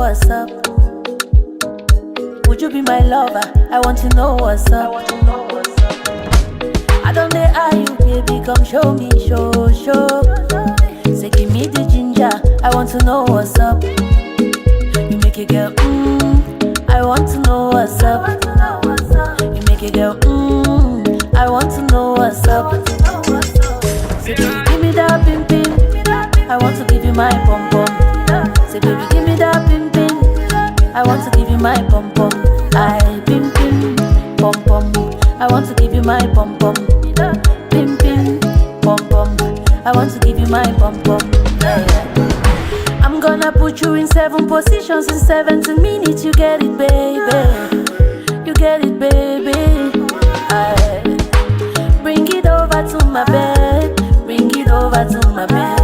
what's up. Would you be my lover? I want to know what's up. I don't know how you, baby, come show me, show. Say give me the ginger, I want to know what's up. You make a girl, I want to know what's up. You make a girl, I want to know what's up. Say baby, give me that pin pin, I want to give you my pom pom. Say baby, give me that pin pin, I want to give you my pom pom. I pin pin, pom pom, I want to give you my pom pom. Pin pin, pom pom, I want to give you my pom pom. Yeah. I'm gonna put you in 7 positions in 70 minutes. You get it, baby. You get it, baby. Bring it over to my bed. Bring it over to my bed.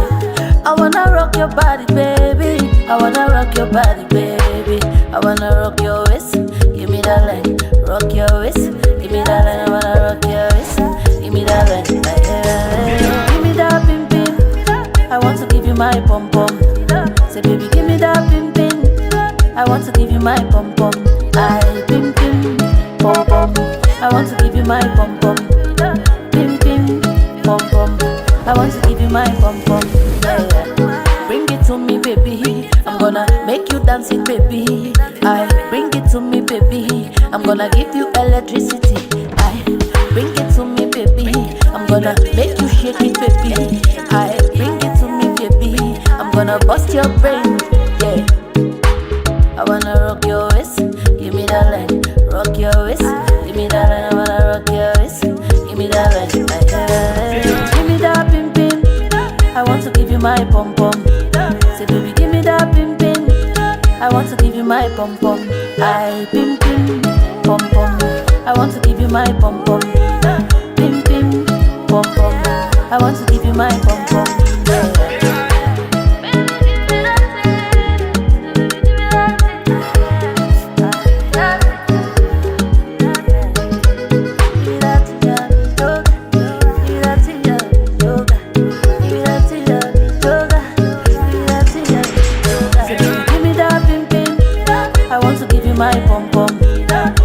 I wanna rock your body, baby. I wanna rock your body, baby. I wanna rock your waist. Give me that line. Rock your waist. Give me that line. I wanna rock your waist. Give me that line. Give me that pin pin. I want to give you my pom pom. Say baby, give me that pin pin. I want to give you my pom pom. I pin pin, pom pom. I want to give you my pom pom. Pin pin, pom pom. I want to give you my pom pom. Bring it to me, baby. I'm gonna make you dance it, baby. I bring it to me, baby. I'm gonna give you electricity. I bring it to me, baby. I'm gonna make you shake it, baby. I bring it to me, baby. I'm gonna bust your brain, yeah. I wanna rock your waist. Give me that line. Rock your waist. Give me that line. I wanna rock your waist. Give me that line. Give me that pin pin. I want to give you my pom pom. Say baby, give me that pin pin. I want to give you my pom pom. I pin pin, pom pom. I want to give you my pom pom. Pin pin, pom pom. I want to give you my pom pom. My pom pom.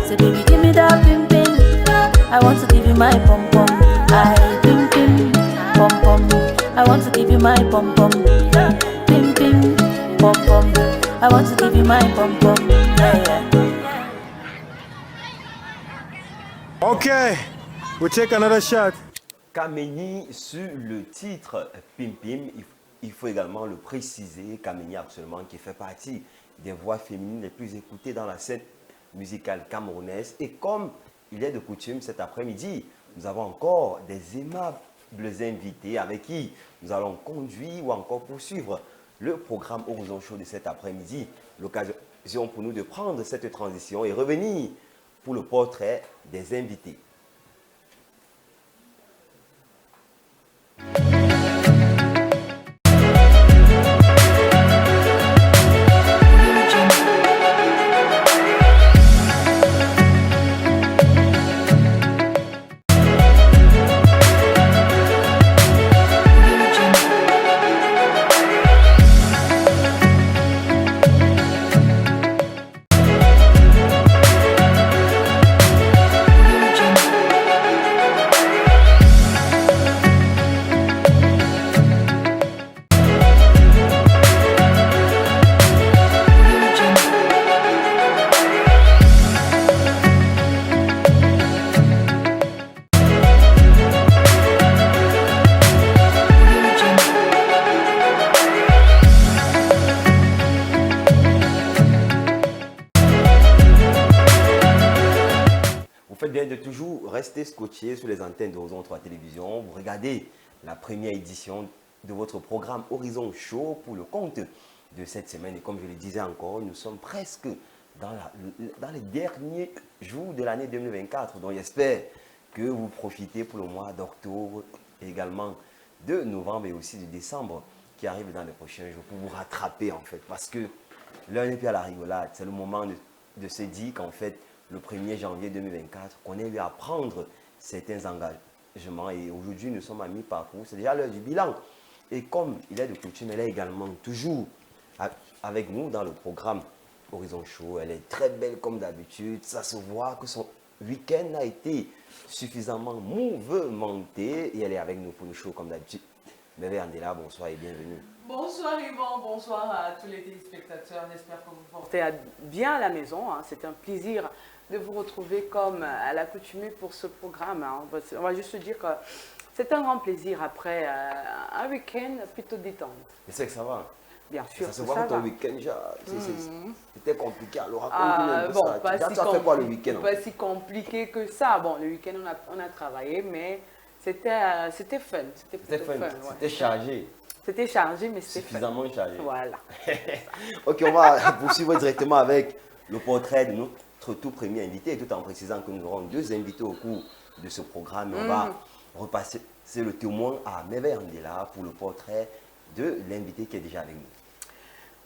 Say baby, give me that pin pin. I want to give you my pom pom. I pin pin, pom pom. I want to give you my pom pom. Pin pin, pom pom. I want to give you my pom pom. Okay, we take another shot. Kameni sur le titre Pim Pim, il faut également le préciser, Kameni absolument qui fait partie des voix féminines les plus écoutées dans la scène musicale camerounaise. Et comme il est de coutume cet après-midi, nous avons encore des aimables invités avec qui nous allons conduire ou encore poursuivre le programme Horizon Show de cet après-midi. L'occasion pour nous de prendre cette transition et revenir pour le portrait des invités. Faites bien de toujours rester scotché sur les antennes d'Horizon 3 Télévision. Vous regardez la première édition de votre programme Horizon Show pour le compte de cette semaine. Et comme je le disais encore, nous sommes presque dans les derniers jours de l'année 2024. Donc j'espère que vous profitez pour le mois d'octobre et également de novembre et aussi de décembre qui arrive dans les prochains jours pour vous rattraper en fait. Parce que l'heure n'est plus à la rigolade. C'est le moment de se dire qu'en fait, le 1er janvier 2024, qu'on ait eu à prendre certains engagements. Et aujourd'hui, nous sommes à mi-parcours. C'est déjà l'heure du bilan. Et comme il est de coutume, elle est également toujours avec nous dans le programme Horizon Show. Elle est très belle comme d'habitude. Ça se voit que son week-end a été suffisamment mouvementé et elle est avec nous pour le show comme d'habitude. Bébé Andela, bonsoir et bienvenue. Bonsoir Yvan, bonsoir à tous les téléspectateurs. J'espère que vous vous portez bien à la maison. C'est un plaisir de vous retrouver comme à l'accoutumée pour ce programme. On va juste se dire que c'est un grand plaisir après un week-end plutôt détente. Et c'est que ça va. Bien sûr. Ça se voit que ton week-end, c'était compliqué. Alors raconte-nous bon, ça. pas Tu si as fait quoi le week-end? Pas si compliqué que ça. Bon, le week-end, on a travaillé, mais c'était fun. C'était fun. Ouais. C'était chargé. C'était chargé, mais c'était suffisamment chargé. Voilà. Ok, on va poursuivre directement avec le portrait de notre tout premier invité, tout en précisant que nous aurons deux invités au cours de ce programme. On va repasser le témoin à Bébé Andela pour le portrait de l'invité qui est déjà avec nous.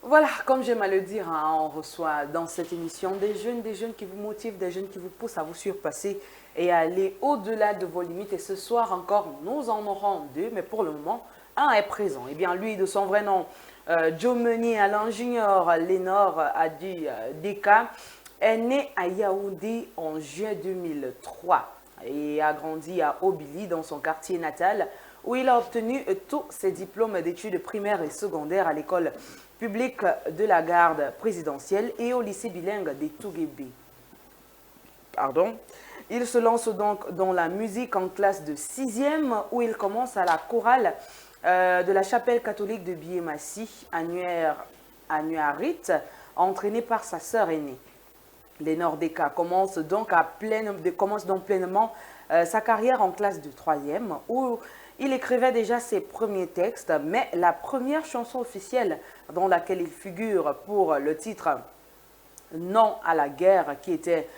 Voilà, comme j'aime à le dire, on reçoit dans cette émission des jeunes qui vous motivent, des jeunes qui vous poussent à vous surpasser et à aller au-delà de vos limites. Et ce soir encore, nous en aurons deux, mais pour le moment, un est présent. Eh bien, lui, de son vrai nom, Joe Meunier Alain Junior Lénore Adi Deka, est né à Yaoundé en juin 2003 et a grandi à Obili, dans son quartier natal, où il a obtenu tous ses diplômes d'études primaires et secondaires à l'école publique de la garde présidentielle et au lycée bilingue des Touguébé. Pardon. Il se lance donc dans la musique en classe de 6e, où il commence à la chorale de la chapelle catholique de Biémassi, Annuarit, entraîné par sa sœur aînée. Lénore Deka commence donc pleinement sa carrière en classe de 3e, où il écrivait déjà ses premiers textes, mais la première chanson officielle dans laquelle il figure pour le titre « Non à la guerre », qui était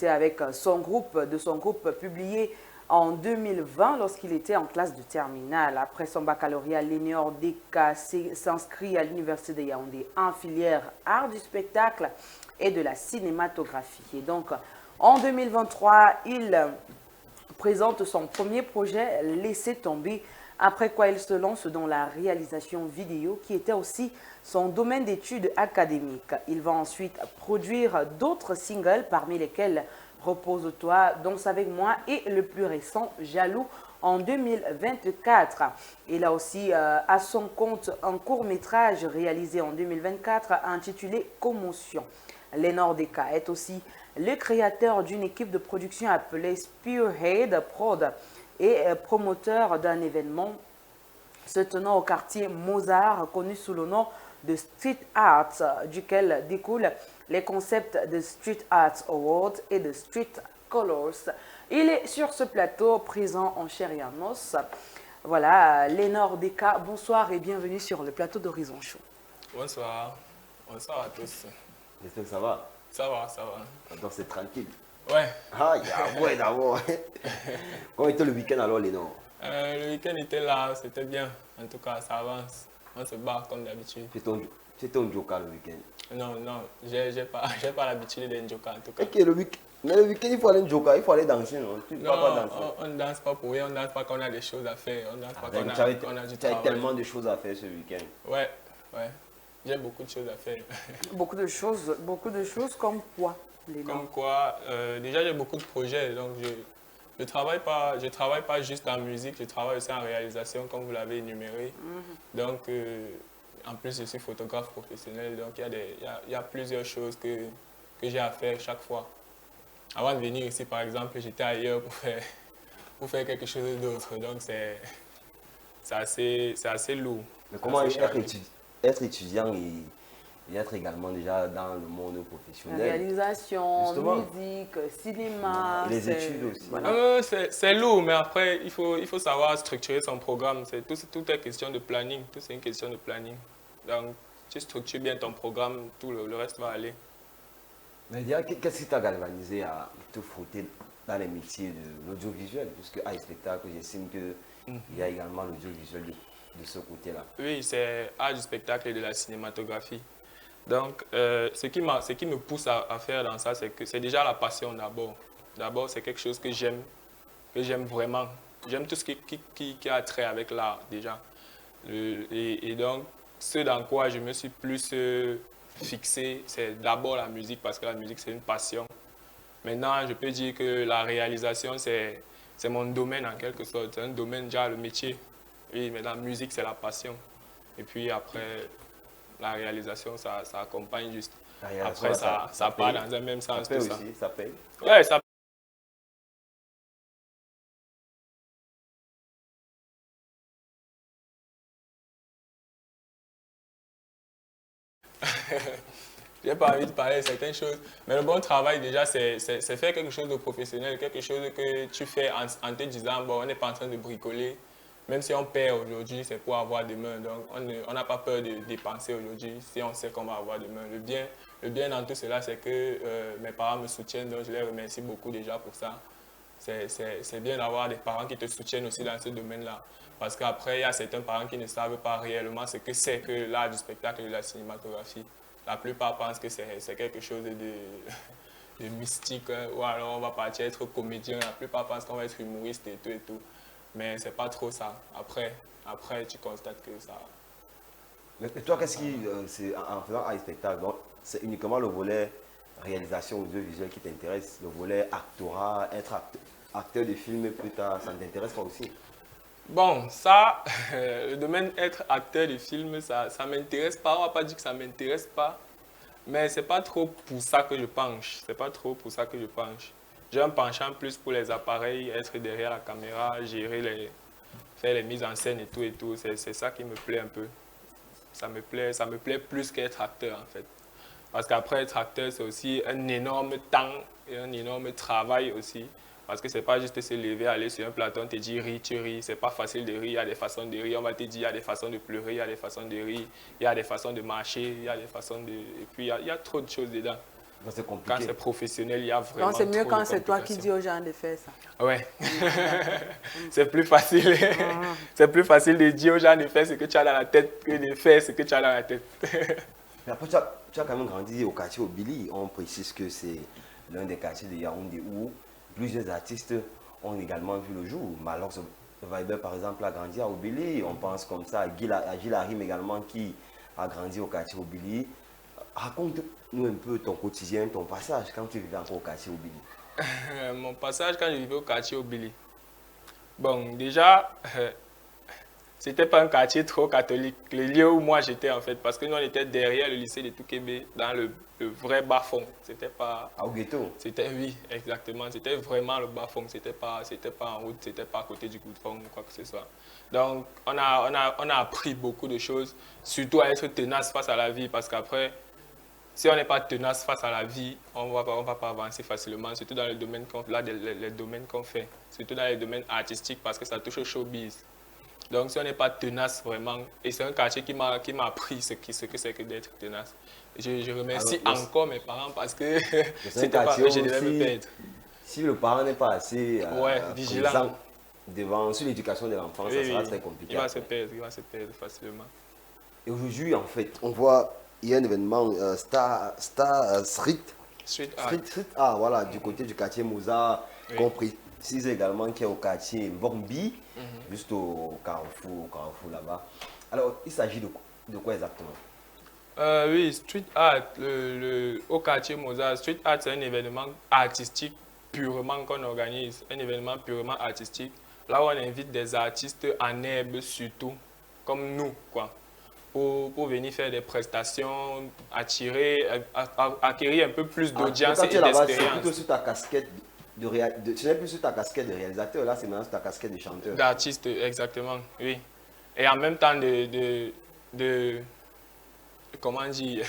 avec son groupe publié en 2020 lorsqu'il était en classe de terminale. Après son baccalauréat, Lénore Deka s'inscrit à l'université de Yaoundé en filière art du spectacle et de la cinématographie. Et donc, en 2023, il présente son premier projet, Laissez tomber, après quoi il se lance dans la réalisation vidéo, qui était aussi son domaine d'études académiques. Il va ensuite produire d'autres singles, parmi lesquels Repose-toi, Danse avec moi et le plus récent, Jaloux, en 2024. Il a aussi à son compte un court-métrage réalisé en 2024 intitulé Commotion. Lénore Deka est aussi le créateur d'une équipe de production appelée Spearhead Prod et promoteur d'un événement se tenant au quartier Mozart, connu sous le nom de Street Arts, duquel découlent les concepts de Street Arts Awards et de Street Colors. Il est sur ce plateau, présent en chair et en os. Voilà, Lénore Deka, bonsoir et bienvenue sur le plateau d'Horizon Show. Bonsoir. Bonsoir à tous. J'espère que ça va. Ça va. Donc c'est tranquille. Ouais. Ah, ouais, d'abord. Comment était le week-end alors, Lénore? Le week-end était là, c'était bien. En tout cas, ça avance. On se bat comme d'habitude. C'était un joker le week-end? Non, j'ai pas l'habitude d'un joker en tout cas. Ok, mais le week-end, il faut aller un joker, il faut aller danser, non? Tu ne vas pas danser. On ne danse pas pour rien, on ne danse pas quand on a des choses à faire. On danse pas quand on a du tu as travail. tellement de choses à faire ce week-end. Ouais. J'ai beaucoup de choses à faire. Beaucoup de choses comme quoi, Lénore? Comme quoi, déjà j'ai beaucoup de projets, donc je travaille pas juste en musique, je travaille aussi en réalisation, comme vous l'avez énuméré. Donc, en plus, je suis photographe professionnel, donc il y a plusieurs choses que j'ai à faire chaque fois. Avant de venir ici, par exemple, j'étais ailleurs pour faire quelque chose d'autre, donc c'est assez lourd. Mais comment être étudiant et être également déjà dans le monde professionnel? Réalisation, Justement. Musique, cinéma. Et les études aussi. Voilà. C'est lourd, mais après, il faut savoir structurer son programme. Tout est question de planning. Tout c'est une question de planning. Donc, tu structures bien ton programme, tout le reste va aller. Mais déjà, qu'est-ce qui t'a galvanisé à te frotter dans les métiers de l'audiovisuel? Puisque à spectacle, j'estime qu'il y a également l'audiovisuel de ce côté-là. Oui, c'est art du spectacle et de la cinématographie. Donc, ce qui me pousse à faire dans ça, c'est que c'est déjà la passion d'abord. D'abord, c'est quelque chose que j'aime vraiment. J'aime tout ce qui a trait avec l'art déjà. Et donc, ce dans quoi je me suis plus fixé, c'est d'abord la musique parce que la musique, c'est une passion. Maintenant, je peux dire que la réalisation, c'est mon domaine en quelque sorte. C'est un domaine déjà, le métier. Oui, mais la musique, c'est la passion. Et puis après, la réalisation, ça accompagne juste. Après, ça part dans un même sens. Ça paye aussi, ça paye. Ouais, ça j'ai pas envie de parler de certaines choses, mais le bon travail déjà, c'est faire quelque chose de professionnel, quelque chose que tu fais en te disant, bon, on n'est pas en train de bricoler, même si on perd aujourd'hui, c'est pour avoir demain, donc on n'a pas peur de dépenser aujourd'hui si on sait qu'on va avoir demain. Le bien dans tout cela, c'est que mes parents me soutiennent, donc je les remercie beaucoup déjà pour ça. C'est bien d'avoir des parents qui te soutiennent aussi dans ce domaine-là. Parce qu'après, il y a certains parents qui ne savent pas réellement ce que c'est que l'art du spectacle et de la cinématographie. La plupart pensent que c'est quelque chose de mystique, hein, ou alors on va partir être comédien. La plupart pensent qu'on va être humoriste et tout et tout. Mais c'est pas trop ça. Après, tu constates que ça... Mais toi, qu'est-ce qui, en faisant un spectacle, c'est uniquement le volet réalisation audiovisuelle qui t'intéresse, le volet actorat, être acteur de film plus tard, ça ne t'intéresse pas aussi? Bon, ça, le domaine être acteur de film, ça m'intéresse pas. On va pas dire que ça m'intéresse pas, mais c'est pas trop pour ça que je penche. C'est pas trop pour ça que je penche. J'ai un penchant plus pour les appareils, être derrière la caméra, faire les mises en scène et tout. C'est ça qui me plaît un peu. Ça me plaît plus qu'être acteur en fait. Parce qu'après être acteur, c'est aussi un énorme temps et un énorme travail aussi. Parce que c'est pas juste se lever, aller sur un plateau, on te dit ris, tu ris. C'est pas facile de rire, il y a des façons de rire. On va te dire il y a des façons de pleurer, il y a des façons de rire, il y a des façons de marcher, il y a des façons de... Et puis il y a trop de choses dedans. C'est compliqué. Quand c'est professionnel, il y a vraiment Donc c'est mieux trop quand de c'est toi qui complications. dis aux gens de faire ça. Ouais. C'est plus facile. C'est plus facile de dire aux gens de faire ce que tu as dans la tête que de faire ce que tu as dans la tête. Mais après, tu as quand même grandi au quartier Obili. On précise que c'est l'un des quartiers de Yaoundé où plusieurs artistes ont également vu le jour. Malox Viber, par exemple, a grandi à Obili. On pense comme ça à Gilles Harim également qui a grandi au quartier Obili. Raconte-nous un peu ton quotidien, ton passage quand tu vivais encore au quartier Obili. Mon passage quand je vivais au quartier Obili. Bon, déjà, c'était pas un quartier trop catholique. Le lieu où moi j'étais en fait, parce que nous on était derrière le lycée de Toukébé, dans le vrai bas-fond. C'était pas... Au ghetto? Oui, exactement. C'était vraiment le bas-fond. C'était pas en route, c'était pas à côté du goudron ou quoi que ce soit. Donc, on a appris beaucoup de choses, surtout à être tenace face à la vie, parce qu'après, si on n'est pas tenace face à la vie, on va pas avancer facilement, surtout dans les domaines qu'on fait, surtout dans les domaines artistiques, parce que ça touche au showbiz. Donc, si on n'est pas tenace vraiment, et c'est un quartier qui m'a appris ce que c'est que d'être tenace. Je remercie encore mes parents parce que c'était pas eux, je devais me perdre. Si le parent n'est pas assez vigilant sur l'éducation de l'enfant, ça sera très compliqué. Il va se perdre facilement. Et aujourd'hui, en fait, on voit, il y a un événement Street Art, voilà, du côté du quartier Mozart, compris. C'est également qui est au quartier Mbombi, juste au carrefour là-bas. Alors, il s'agit de quoi exactement? Oui, Street Art, au quartier Mozart. Street Art, c'est un événement artistique purement qu'on organise, un événement purement artistique, là où on invite des artistes en herbe surtout, comme nous, quoi, pour venir faire des prestations, acquérir un peu plus d'audience et d'expérience. C'est plutôt sur ta casquette ce n'est plus sur ta casquette de réalisateur, là c'est maintenant sur ta casquette de chanteur. D'artiste, exactement, oui. Et en même temps comment dire,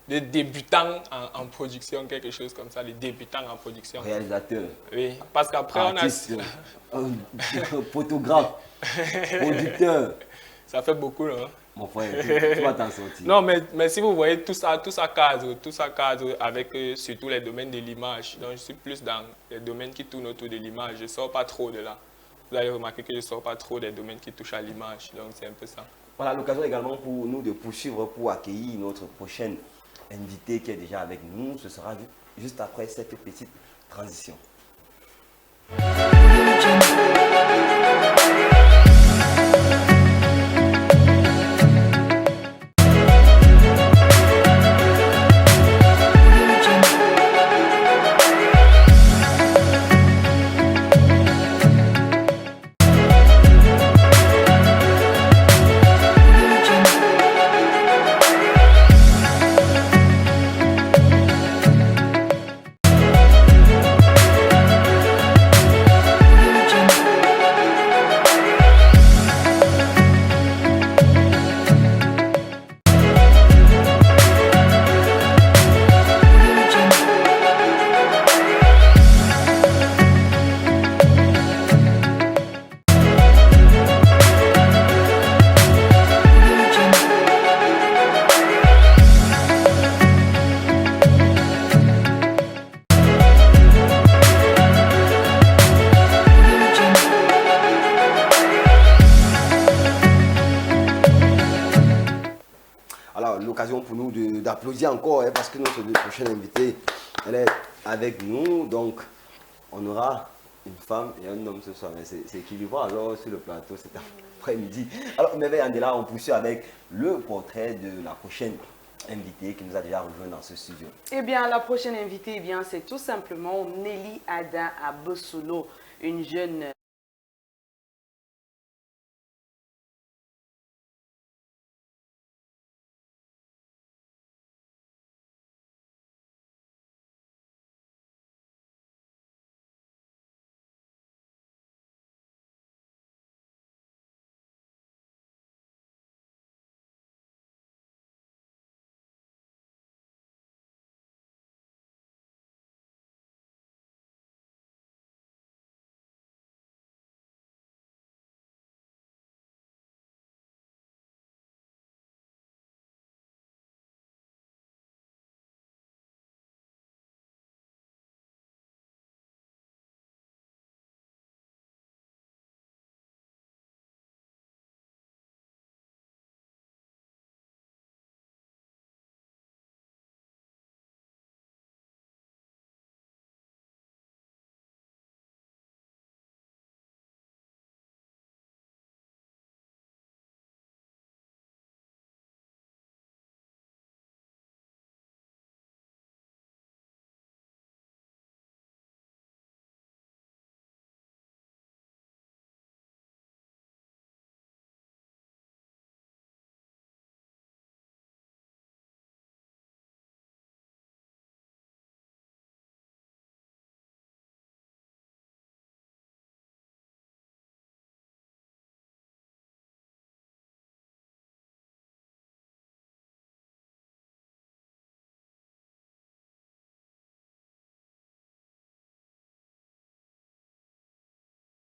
des débutants en production, quelque chose comme ça, des débutants en production. Réalisateur. Oui, parce qu'après on a... photographe, producteur. Ça fait beaucoup, là. Mon frère, tu vas t'en sortir. Non, mais si vous voyez, tout ça cadre avec surtout les domaines de l'image. Donc, je suis plus dans les domaines qui tournent autour de l'image. Je ne sors pas trop de là. Vous allez remarquer que je ne sors pas trop des domaines qui touchent à l'image. Donc, c'est un peu ça. Voilà, l'occasion également pour nous de poursuivre, pour accueillir notre prochaine invitée qui est déjà avec nous. Ce sera juste après cette petite transition. Alors, l'occasion pour nous d'applaudir encore, hein, parce que notre prochaine invitée, elle est avec nous. Donc, on aura une femme et un homme ce soir. Mais c'est équilibré alors sur le plateau cet après-midi. Alors, Merveille Andela, on poursuit avec le portrait de la prochaine invitée qui nous a déjà rejoint dans ce studio. Eh bien, la prochaine invitée, eh bien, c'est tout simplement Nelly Ada Abosolo, une jeune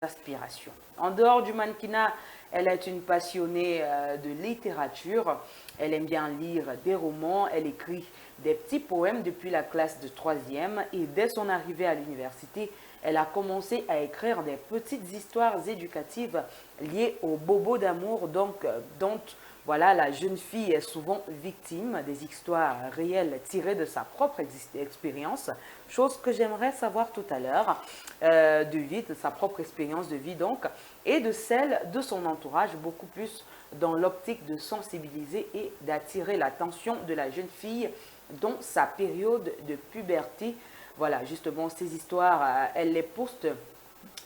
aspirations. En dehors du mannequinat, elle est une passionnée de littérature. Elle aime bien lire des romans. Elle écrit des petits poèmes depuis la classe de 3e. Et dès son arrivée à l'université, elle a commencé à écrire des petites histoires éducatives liées aux bobos d'amour, dont voilà, la jeune fille est souvent victime des histoires réelles tirées de sa propre expérience, chose que j'aimerais savoir tout à l'heure, de vie, de sa propre expérience de vie donc, et de celle de son entourage, beaucoup plus dans l'optique de sensibiliser et d'attirer l'attention de la jeune fille dans sa période de puberté. Voilà, justement, ces histoires, elle les poste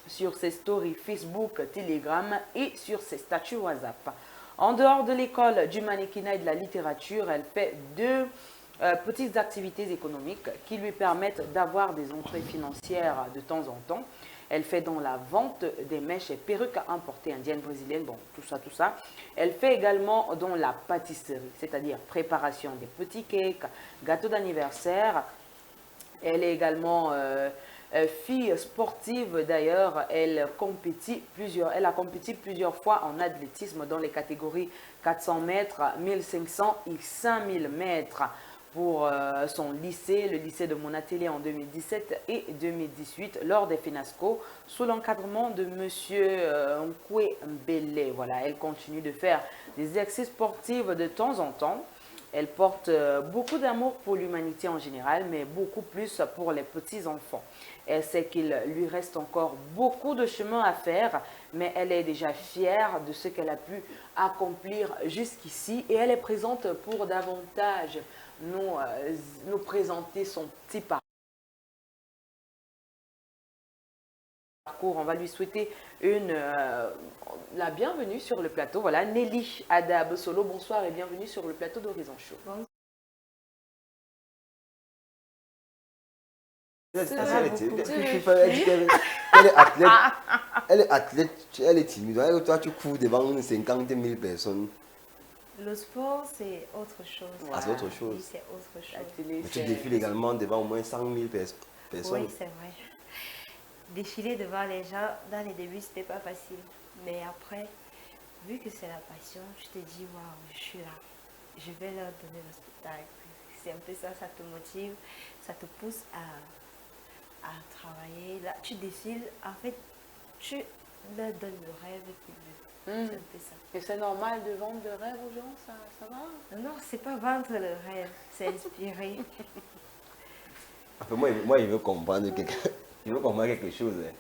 sur ses stories Facebook, Telegram et sur ses statuts WhatsApp. En dehors de l'école du mannequinat et de la littérature, elle fait deux petites activités économiques qui lui permettent d'avoir des entrées financières de temps en temps. Elle fait dans la vente des mèches et perruques importées indiennes, brésiliennes, bon, tout ça, tout ça. Elle fait également dans la pâtisserie, c'est-à-dire préparation des petits cakes, gâteaux d'anniversaire. Elle est également fille sportive d'ailleurs. Elle a compétit plusieurs fois en athlétisme dans les catégories 400 mètres, 1500 et 5000 mètres pour son lycée, le lycée de mon atelier en 2017 et 2018 lors des FENASCO sous l'encadrement de M. Nkwe Mbele. Voilà, elle continue de faire des exercices sportifs de temps en temps. Elle porte beaucoup d'amour pour l'humanité en général, mais beaucoup plus pour les petits-enfants. Elle sait qu'il lui reste encore beaucoup de chemin à faire, mais elle est déjà fière de ce qu'elle a pu accomplir jusqu'ici et elle est présente pour davantage nous présenter son petit parcours. On va lui souhaiter la bienvenue sur le plateau. Voilà, Nelly Ada Abosolo, bonsoir et bienvenue sur le plateau d'Horizon Show. Elle est athlète, elle est timide. Toi, tu cours devant 50 000 personnes. Le sport, c'est autre chose. Ah, c'est autre chose. Oui, c'est autre chose. Mais tu défiles également devant au moins 100 000 personnes. Oui, c'est vrai. Défiler devant les gens, dans les débuts, c'était pas facile. Mais après, vu que c'est la passion, tu te dis, waouh, je suis là. Je vais leur donner le spectacle. C'est un peu ça, ça te motive, ça te pousse à travailler. Là, tu défiles, en fait, leur donne le rêve qu'ils veulent. C'est un peu ça. Et c'est normal de vendre le rêve aux gens, ça va? Non, c'est pas vendre le rêve, c'est inspirer. Enfin, il veut comprendre quelque chose. Hein.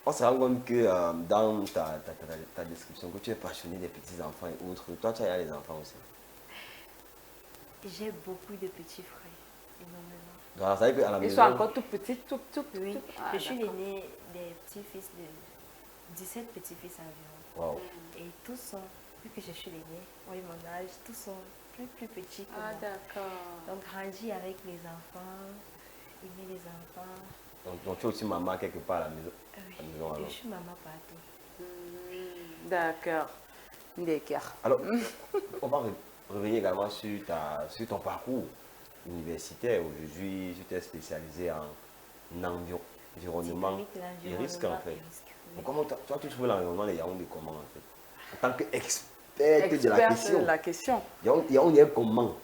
On se rend compte que dans ta description, que tu es passionné des petits-enfants et autres. Toi, tu as les enfants aussi. J'ai beaucoup de petits frères, énormément. Donc, ça veut dire qu'à la Ils maison... sont encore tout petits, tout. Oui, Ah, je suis d'accord. l'aîné des petits-fils de 17 petits-fils environ. Wow. Et tous sont, vu que je suis l'aîné, oui, mon âge, tous sont plus petits que Ah, moi. d'accord. Donc, grandir avec les enfants, aimer les enfants. Donc, tu es aussi maman quelque part à la maison. Oui, À la maison, alors. je suis maman partout. D'accord. D'accord. Alors, on va revenir également sur ton parcours universitaire. Aujourd'hui, tu t'es spécialisé en environnement et risque en fait. Donc, comment toi, tu trouves l'environnement de Yaoundé comment en fait? En tant qu'expert de la question. De la question. Yaoundé est comment?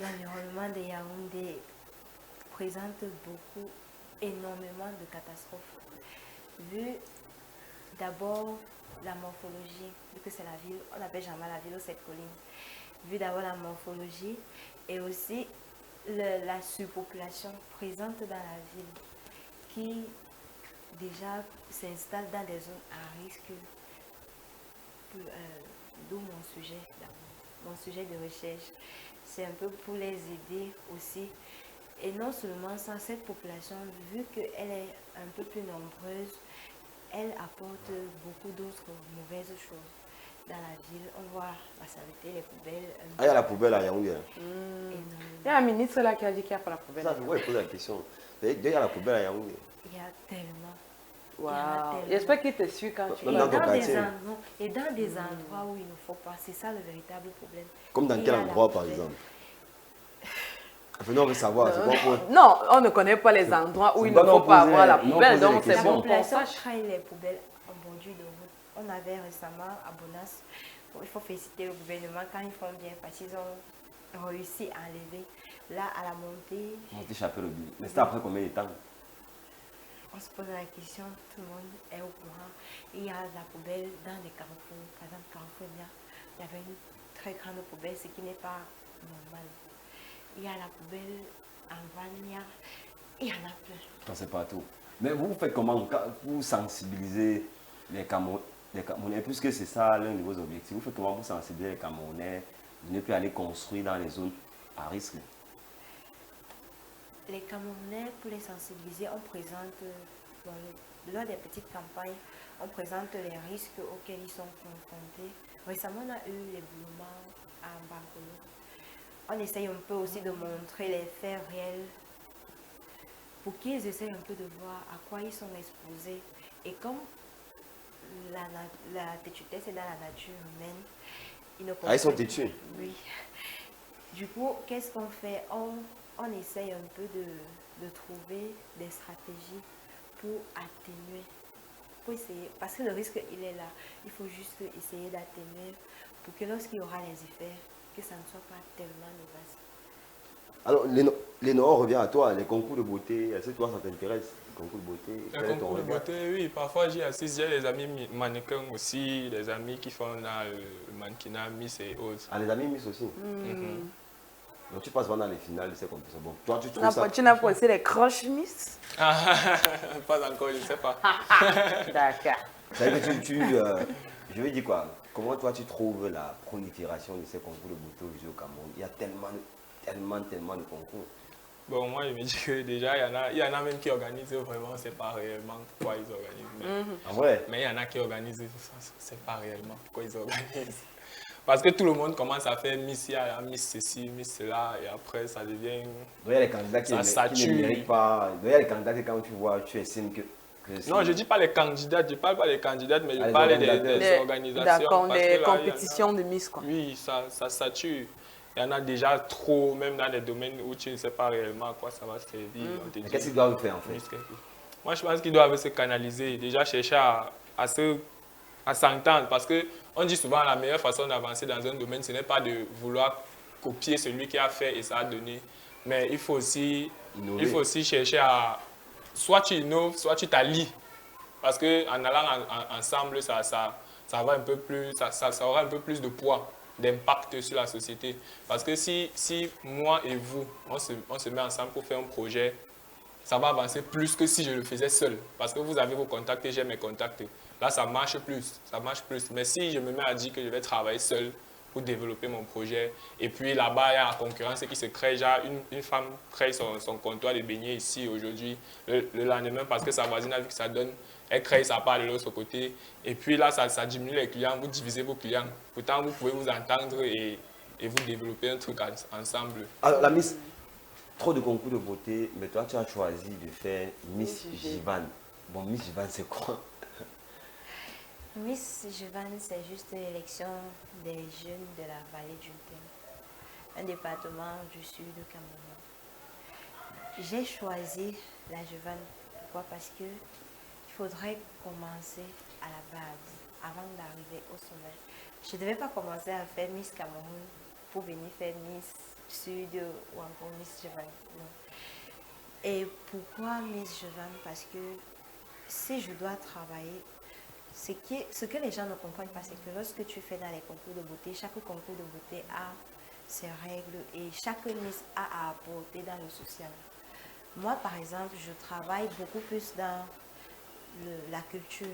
L'environnement de Yaoundé présente énormément de catastrophes. Vu d'abord la morphologie, vu que c'est la ville, on appelle jamais la ville aux 7 collines. Vu d'abord la morphologie et aussi la surpopulation présente dans la ville qui déjà s'installe dans des zones à risque, d'où mon sujet de recherche. C'est un peu pour les aider aussi. Et non seulement ça, cette population, vu qu'elle est un peu plus nombreuse, elle apporte beaucoup d'autres mauvaises choses dans la ville. On voit la saleté, les poubelles. Ah, il y a la poubelle à Yaoundé. Il y a un ministre là qui a dit qu'il n'y a pas la poubelle. Ça, ouais, pose la question. Il y a la poubelle à Yaoundé. Il y a tellement. Waouh. J'espère qu'il te suit quand tu Même Et dans dans, ton quartier. des endroits où il ne faut pas, c'est ça le véritable problème. Comme dans Il y quel a la endroit par poubelle. exemple? Enfin, non, on veut savoir. C'est bon pour... Non, on ne connaît pas les endroits où c'est il pas ne faut non pas poser- avoir la non poubelle. poser Donc les c'est La questions. bon qu'on population sache. traîne les poubelles en bordure de route. On avait récemment à Bonas, il faut féliciter le gouvernement quand ils font bien parce qu'ils ont réussi à enlever. Là, à la montée, On t'a échappé le but. Mais c'était après combien de temps? on se pose la question, tout le monde est au courant. Il y a la poubelle dans les carrefours. Par exemple, Carrefour, il y avait une très grande poubelle, ce qui n'est pas normal. Il y a la poubelle en Vania, il y en a plein. Ça, c'est partout. Mais vous faites comment vous sensibilisez les Camerounais, puisque c'est ça l'un de vos objectifs, vous faites comment vous sensibiliser les Camerounais de ne plus aller construire dans les zones à risque? Les Camerounais, pour les sensibiliser, on présente, lors des petites campagnes, on présente les risques auxquels ils sont confrontés. Récemment, on a eu l'éboulement à Bangkok. On essaye un peu aussi de montrer les faits réels pour qu'ils essayent un peu de voir à quoi ils sont exposés. Et comme la têtudesse est dans la nature humaine, ils ne Ah, ils sont comprennent- têtus? Oui. Du coup, qu'est-ce qu'on fait? On essaye un peu de trouver des stratégies pour atténuer, pour essayer, parce que le risque, il est là. Il faut juste essayer d'atténuer pour que lorsqu'il y aura les effets, que ça ne soit pas tellement néfaste. Alors, Lénore, on revient à toi. Les concours de beauté, est-ce que toi, ça t'intéresse? Les concours de beauté, Les quel est ton concours de regard? beauté, oui, parfois j'y assiste. J'ai des amis mannequins aussi, des amis qui font là, le mannequinat, Miss et autres. Ah, les amis Miss aussi. Donc, tu passes vraiment dans les finales de ces compétitions. Bon, toi, tu Tu trouves n'as ça... pas- tu n'as pas aussi les croches Miss? Ah, pas encore, je ne sais pas. D'accord. Ça veut dire que je veux dire quoi? Comment toi, tu trouves la prolifération de ces concours de beauté aujourd'hui au Cameroun? Il y a tellement de concours. Bon, moi, je me dis que déjà, il y en a même qui organisent vraiment, c'est pas réellement pourquoi ils organisent. En vrai? Mais il y en a qui organisent, c'est pas réellement pourquoi ils organisent. Parce que tout le monde commence à faire Miss là, Miss ceci, Miss cela, et après ça devient... Donc, il y a les candidats qui Ça ne sature. méritent pas. Donc, il y a les candidats que quand tu vois, tu estimes que Non, je ne dis pas les candidats, je ne parle pas des candidates, mais je Ah, les parle organisateurs. des organisations. D'accord, parce que des là, il y en a- compétitions de Miss, quoi. Oui, ça sature. Il y en a déjà trop, même dans des domaines où tu ne sais pas réellement à quoi ça va servir. On te Mais dit, qu'est-ce qu'ils doivent faire en fait? Miss quelque chose. Moi, je pense qu'ils doivent se canaliser, déjà chercher à s'entendre. Parce qu'on dit souvent la meilleure façon d'avancer dans un domaine, ce n'est pas de vouloir copier celui qui a fait et ça a donné. Mais il faut aussi chercher à... Soit tu innoves, soit tu t'allies. Parce qu'en allant ensemble, ça va un peu plus, ça aura un peu plus de poids, d'impact sur la société. Parce que si moi et vous, on se met ensemble pour faire un projet, ça va avancer plus que si je le faisais seul. Parce que vous avez vos contacts et j'ai mes contacts. Là, ça marche plus, ça marche plus. Mais si je me mets à dire que je vais travailler seul pour développer mon projet, et puis là-bas, il y a la concurrence qui se crée. Genre, une femme crée son comptoir de beignets ici aujourd'hui, le lendemain, parce que sa voisine a vu que ça donne, elle crée sa part de l'autre côté. Et puis là, ça diminue les clients, vous divisez vos clients. Pourtant, vous pouvez vous entendre et vous développer un truc ensemble. Alors, la Miss, trop de concours de beauté, mais toi, tu as choisi de faire Miss Jivan. Bon, Miss Jivan, c'est quoi? Miss Jivan, c'est juste l'élection des jeunes de la vallée du Thème, un département du sud du Cameroun. J'ai choisi la Jivan. Pourquoi? Parce que il faudrait commencer à la base avant d'arriver au sommet. Je ne devais pas commencer à faire Miss Cameroun pour venir faire Miss Sud ou encore Miss Jivan. Non. Et pourquoi Miss Jivan? Parce que si je dois travailler, ce que les gens ne comprennent pas, c'est que lorsque tu fais dans les concours de beauté, chaque concours de beauté a ses règles et chaque Miss a à apporter dans le social. Moi, par exemple, je travaille beaucoup plus dans la culture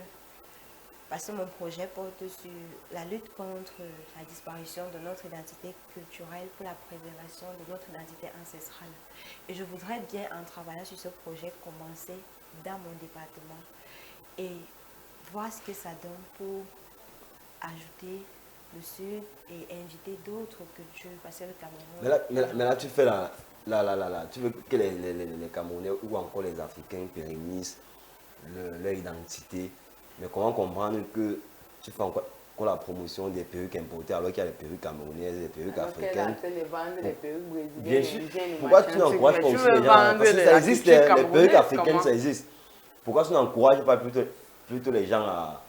parce que mon projet porte sur la lutte contre la disparition de notre identité culturelle pour la préservation de notre identité ancestrale. Et je voudrais bien, en travaillant sur ce projet, commencer dans mon département et voir ce que ça donne pour ajouter le Sud et inviter d'autres cultures, parce que le Cameroun... Mais là, tu fais tu veux que les Camerounais ou encore les Africains pérennisent leur identité. Mais comment comprendre que tu fais encore la promotion des perruques importées alors qu'il y a les perruques camerounaises, les perruques africaines? Bien sûr. Pourquoi tu n'encourages pas aussi les gens? Parce que ça existe, les perruques africaines, ça existe. Pourquoi tu n'encourages pas plutôt les gens à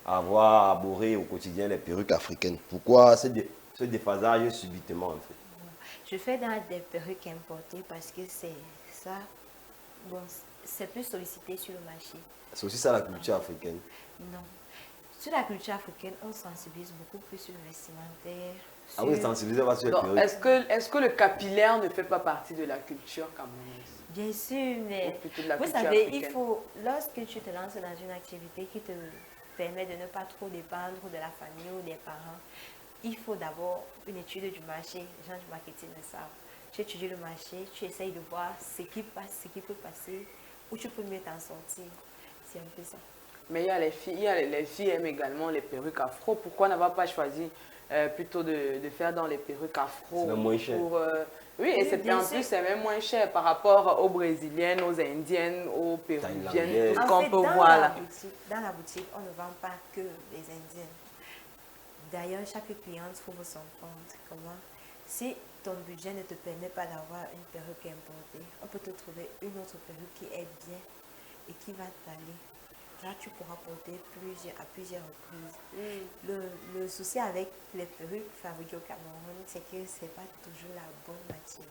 avoir à aborder au quotidien les perruques africaines? Pourquoi ce déphasage subitement en fait? Je fais dans des perruques importées parce que c'est ça, bon, c'est plus sollicité sur le marché. C'est aussi ça la culture africaine? Non. Sur la culture africaine, on sensibilise beaucoup plus sur le vestimentaire. Ah oui, sensibiliser pas sur les perruques. Est-ce que le capillaire ne fait pas partie de la culture camerounaise? Bien sûr, mais vous savez, il faut, lorsque tu te lances dans une activité qui te permet de ne pas trop dépendre de la famille ou des parents, il faut d'abord une étude du marché. Les gens du marketing le savent. Tu étudies le marché, tu essayes de voir ce qui passe, ce qui peut passer, où tu peux mieux t'en sortir. C'est un peu ça. Mais les filles aiment également les perruques afro. Pourquoi n'avoir pas choisi plutôt de faire dans les perruques afro? C'est même moins cher. Oui, et en plus, c'est même moins cher par rapport aux brésiliennes, aux indiennes, aux péruviennes, tout ce qu'on peut voir là. Dans la boutique, on ne vend pas que les indiennes. D'ailleurs, chaque cliente trouve son compte. Comment? Si ton budget ne te permet pas d'avoir une perruque importée, on peut te trouver une autre perruque qui est bien et qui va t'aller. Là, tu pourras porter à plusieurs reprises. Le souci avec les perruques fabriquées au Cameroun, c'est que ce n'est pas toujours la bonne matière.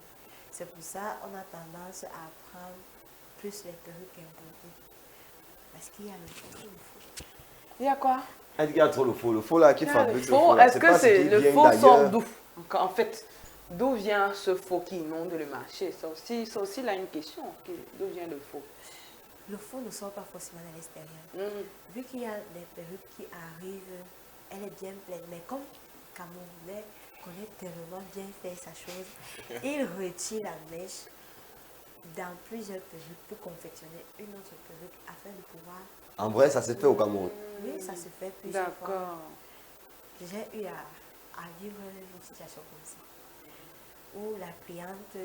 C'est pour ça qu'on a tendance à prendre plus les perruques importées. Parce qu'il y a le faux et le faux. Il y a quoi? Il y a trop le faux. Le faux là qui fabrique le faux. Est-ce que le faux sort d'où? En fait, d'où vient ce faux qui inonde le marché? C'est aussi là une question. D'où vient le faux? Le faux ne sort pas forcément de l'extérieur. Vu qu'il y a des perruques qui arrivent, elle est bien pleine. Mais comme Camerounais connaît tellement bien faire sa chose, il retire la mèche dans plusieurs perruques pour confectionner une autre perruque afin de pouvoir... En vrai, ça se fait au Cameroun? Oui, ça se fait plusieurs fois. D'accord. J'ai eu à vivre une situation comme ça, où la cliente,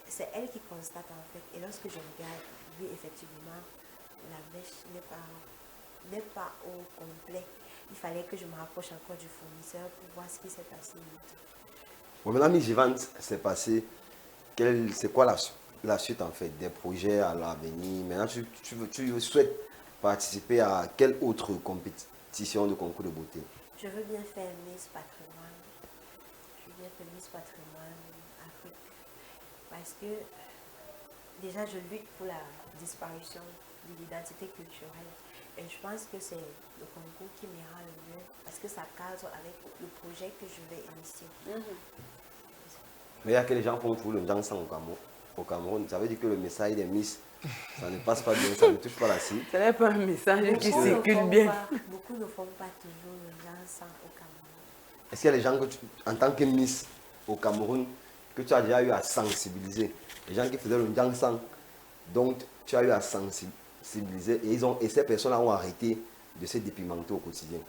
c'est elle qui constate en fait. Et lorsque je regarde, oui, effectivement, la mèche n'est pas au complet. Il fallait que je me rapproche encore du fournisseur pour voir ce qui s'est passé. Bon, maintenant, Miss Jivan, c'est passé. C'est quoi la suite en fait des projets à l'avenir? Maintenant, tu souhaites participer à quelle autre compétition de concours de beauté? Je veux bien faire Miss Patrimoine. Je veux bien faire Miss Patrimoine Afrique. Parce que déjà, je lutte pour la disparition de l'identité culturelle. Et je pense que c'est le concours qui m'ira le mieux parce que ça cadre avec le projet que je vais initier. Mais il y a que les gens font toujours le Njansan au Cameroun. Ça veut dire que le message des Miss, ça ne passe pas bien, ça ne touche pas la cible. Ce n'est pas un message qui Beaucoup ne circule font bien. beaucoup ne font pas toujours le dansant au Cameroun. Est-ce qu'il y a des gens que en tant que Miss au Cameroun, que tu as déjà eu à sensibiliser? Les gens qui faisaient le Njansan, donc tu as eu à sensibiliser et ces personnes-là ont arrêté de se dépimenter au quotidien.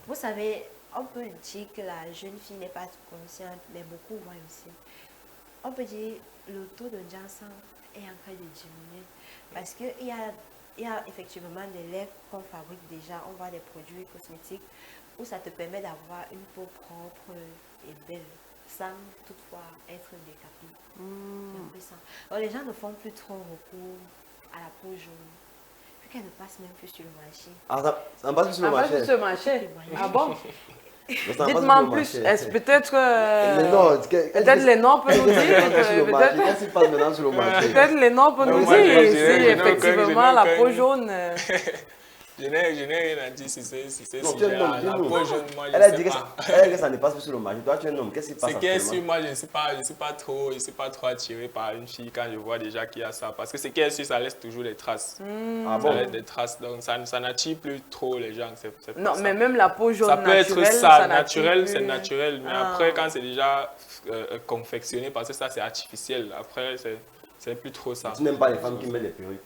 Vous savez, on peut dire que la jeune fille n'est pas consciente, mais beaucoup voient aussi. On peut dire que le taux de dansant est en train de diminuer parce qu'il y a effectivement des lèvres qu'on fabrique déjà, on voit des produits cosmétiques où ça te permet d'avoir une peau propre et belle sans toutefois être décapée. C'est un peu ça. Alors, les gens ne font plus trop recours à la peau jaune vu qu'elle ne passe même plus sur le marché. Ah, ça ne passe plus sur le Avant marché. de ce marché. Ah bon? Mais ça ne passe Dites-moi en sur le plus. marché. Est-ce peut-être Mais non, peut-être les noms peuvent nous dire? Qu'est-ce qui passe maintenant sur le marché? Peut-être les noms peuvent nous moi, dire je si dirais que non, effectivement la peau jaune. Je n'ai rien à dire si c'est Non, tu es un homme, la dis-nous. peau jaune, moi, Elle a je dit sais que pas. elle a dit que ça ne passe plus sur le marché. Toi, tu es un homme. Qu'est-ce qui se passe C'est qu'elle actuellement? sûr, moi, je ne suis pas trop attiré par une fille quand je vois déjà qu'il y a ça. Parce que c'est qu'elle sûr, ça laisse toujours des traces. Ah Ça bon? laisse des traces, donc ça n'attire plus trop les gens. C'est pas Non, ça. mais même la peau jaune Ça peut être naturelle, ça, n'attire naturel, plus. c'est naturel. Mais Ah. après, quand c'est déjà confectionné, parce que ça, c'est artificiel. Après, c'est plus trop ça. Tu n'aimes pas les femmes qui mettent des perruques.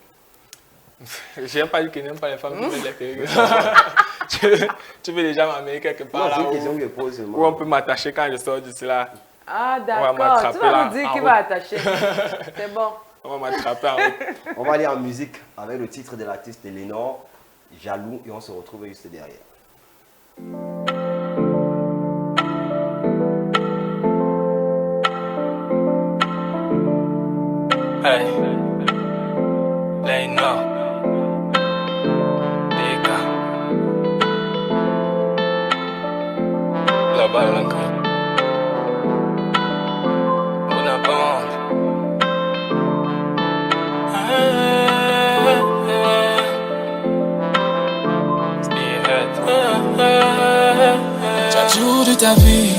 J'aime pas dire que n'aime pas les femmes qui mettent les perruques. Tu veux déjà m'amener quelque Non, part c'est là une question où, que je pose seulement. où on peut m'attacher quand je sors d'ici là. Ah, va d'accord. Tu m'attraper vas là, nous dire en qui haut. va attacher. C'est bon. On va m'attraper en route. On va aller en musique avec le titre de l'artiste Lénore, Jaloux, et on se retrouve juste derrière. Hey, Lénore, Deka, la balle en cœur, on a bande. Chaque jour de ta vie,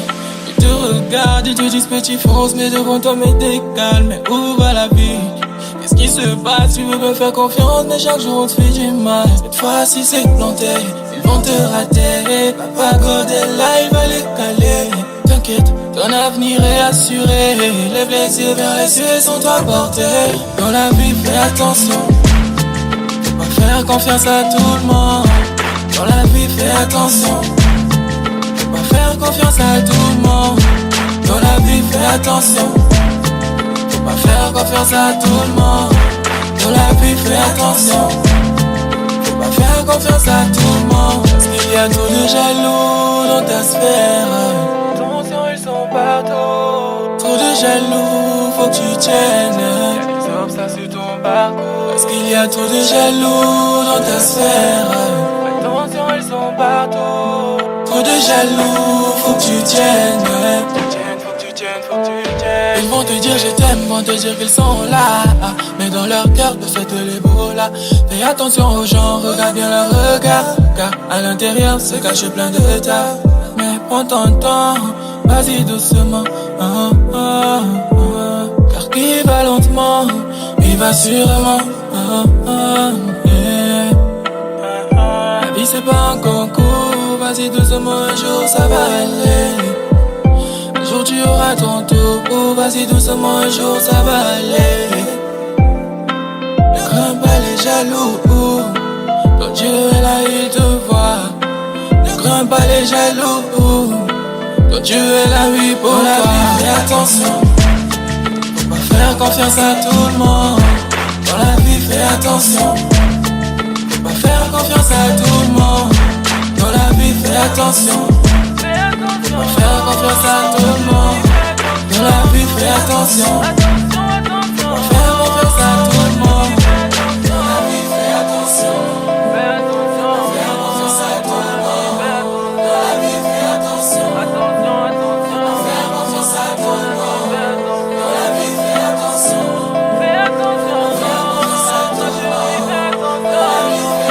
je te regarde et te dis petit fonce, mais devant toi mais t'es calme, mais où va la vie? Qu'est-ce qui se passe? Tu veux me faire confiance, mais chaque jour on te fait du mal. Cette fois-ci c'est planté, ils vont te rater. Papa Godella, il va les caler. T'inquiète, ton avenir est assuré. Lève les yeux vers les cieux, sont toi porté. Dans la vie, fais attention. Faut pas faire confiance à tout le monde. Dans la vie, fais attention. Faut pas faire confiance à tout le monde. Dans la vie, fais attention. Faut pas faire confiance à tout le monde. Dans la vie, fais attention. Faut pas faire confiance à tout le monde. Parce qu'il y a trop de jaloux dans ta sphère. Attention, ils sont partout. Trop de jaloux, faut que tu tiennes. Y'a des obstacles sur ton parcours. Parce qu'il y a trop de jaloux dans ta sphère. Attention, ils sont partout. Trop de jaloux, faut que tu tiennes. Faut que tu tiennes. Ils vont te dire je t'aime, vont te dire qu'ils sont là. Mais dans leur cœur, de fait les beaux là. Fais attention aux gens, regarde bien leur regard. Car à l'intérieur se cache plein de tas. Mais prends ton temps, vas-y doucement. Car qui va lentement, il va sûrement. La vie c'est pas un concours, vas-y doucement, un jour ça va aller. Un jour tu auras ton tour, vas-y doucement, un jour ça va aller. Ne crains pas les jaloux, ton Dieu est là, il te voit. Ne crains pas les jaloux, ton Dieu est là, oui, pour la vie, fais attention. Faut pas faire confiance à tout le monde. Dans la vie, fais attention. Faut pas faire confiance à tout le monde. Dans la vie, fais attention. Faut pas faire confiance à tout le monde. Dans la vie, fais attention. Faut pas faire confiance à tout le monde. Dans la vie, fais attention. Faut pas faire confiance à tout le monde. Dans la vie, fais attention. Faut pas faire confiance à tout le monde. Dans la vie, fais attention. Faut pas faire confiance à tout le monde. Dans la vie, fais attention.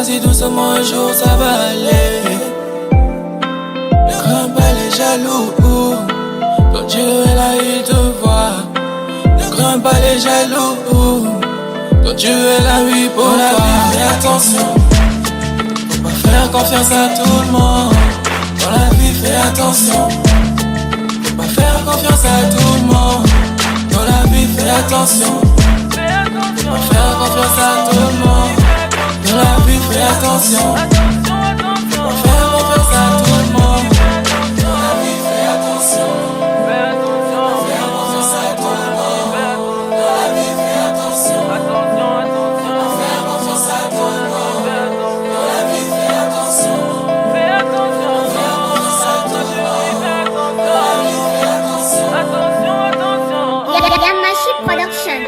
vas-y doucement, un jour ça va aller. Ne crains pas les jaloux, quand Dieu est là, il te voit. Ne crains pas les jaloux, quand Dieu est là, oui, pour la vie, fais attention. Faut pas faire confiance à tout le monde. Dans la vie, fais attention. Faut pas faire confiance à tout le monde. Dans la vie, fais attention. Faut pas faire confiance à tout le monde. Dans la vie, fais attention. Faut pas faire confiance à tout le monde. Dans la vie, fais attention. Faut pas faire confiance à tout le monde. Dans la vie, fais attention. Faut pas faire confiance à tout le monde. Dans la vie, fais attention. Faut pas faire confiance à tout le monde. Dans la vie, fais attention. Yamashi Production.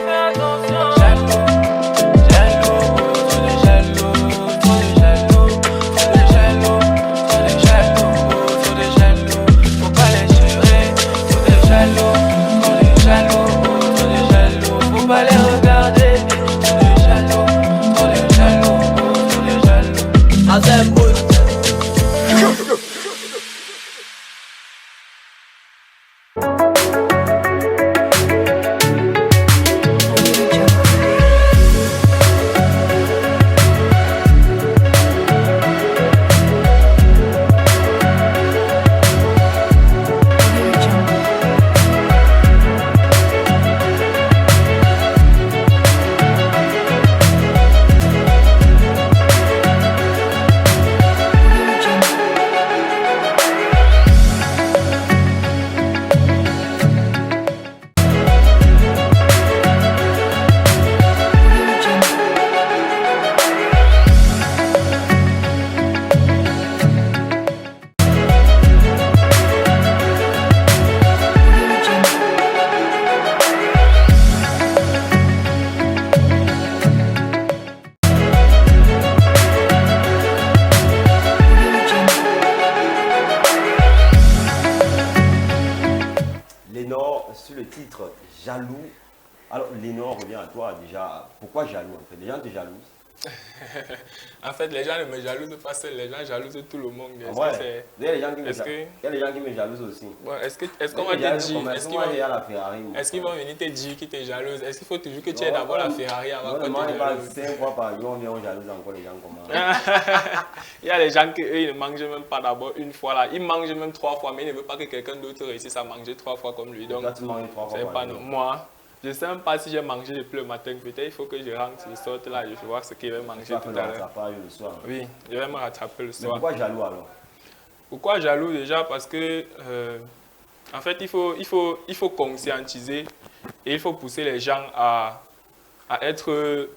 Sur le titre Jaloux, alors Lénore revient à toi déjà. Pourquoi jaloux en fait? Les gens te jalousent? En fait, les gens ne me jalousent pas seuls, les gens jalousent tout le monde. Il y a des gens qui me jalousent aussi. Bon, est-ce qu'on va te dire, est-ce qu'ils vont venir te dire qu'ils te jalousent? Est-ce qu'il faut toujours que tu aies d'abord la Ferrari avant que tu te jalouses? 5 fois par jour, on vient, on jalouse encore les gens comment? Il y a des gens qui eux, ils ne mangent même pas d'abord une fois là. Ils mangent même 3 fois, mais ils ne veulent pas que quelqu'un d'autre réussisse à manger 3 fois comme lui. Donc, toi, tu manges 3 fois par jour. Moi, je ne sais même pas si j'ai mangé depuis le matin. Peut-être il faut que je rentre, je sorte là, je vais voir ce qu'il va manger tout à l'heure. Le soir. Oui, je vais me rattraper le soir. Mais pourquoi jaloux alors? Pourquoi jaloux déjà? Parce que, en fait, il faut conscientiser et il faut pousser les gens à être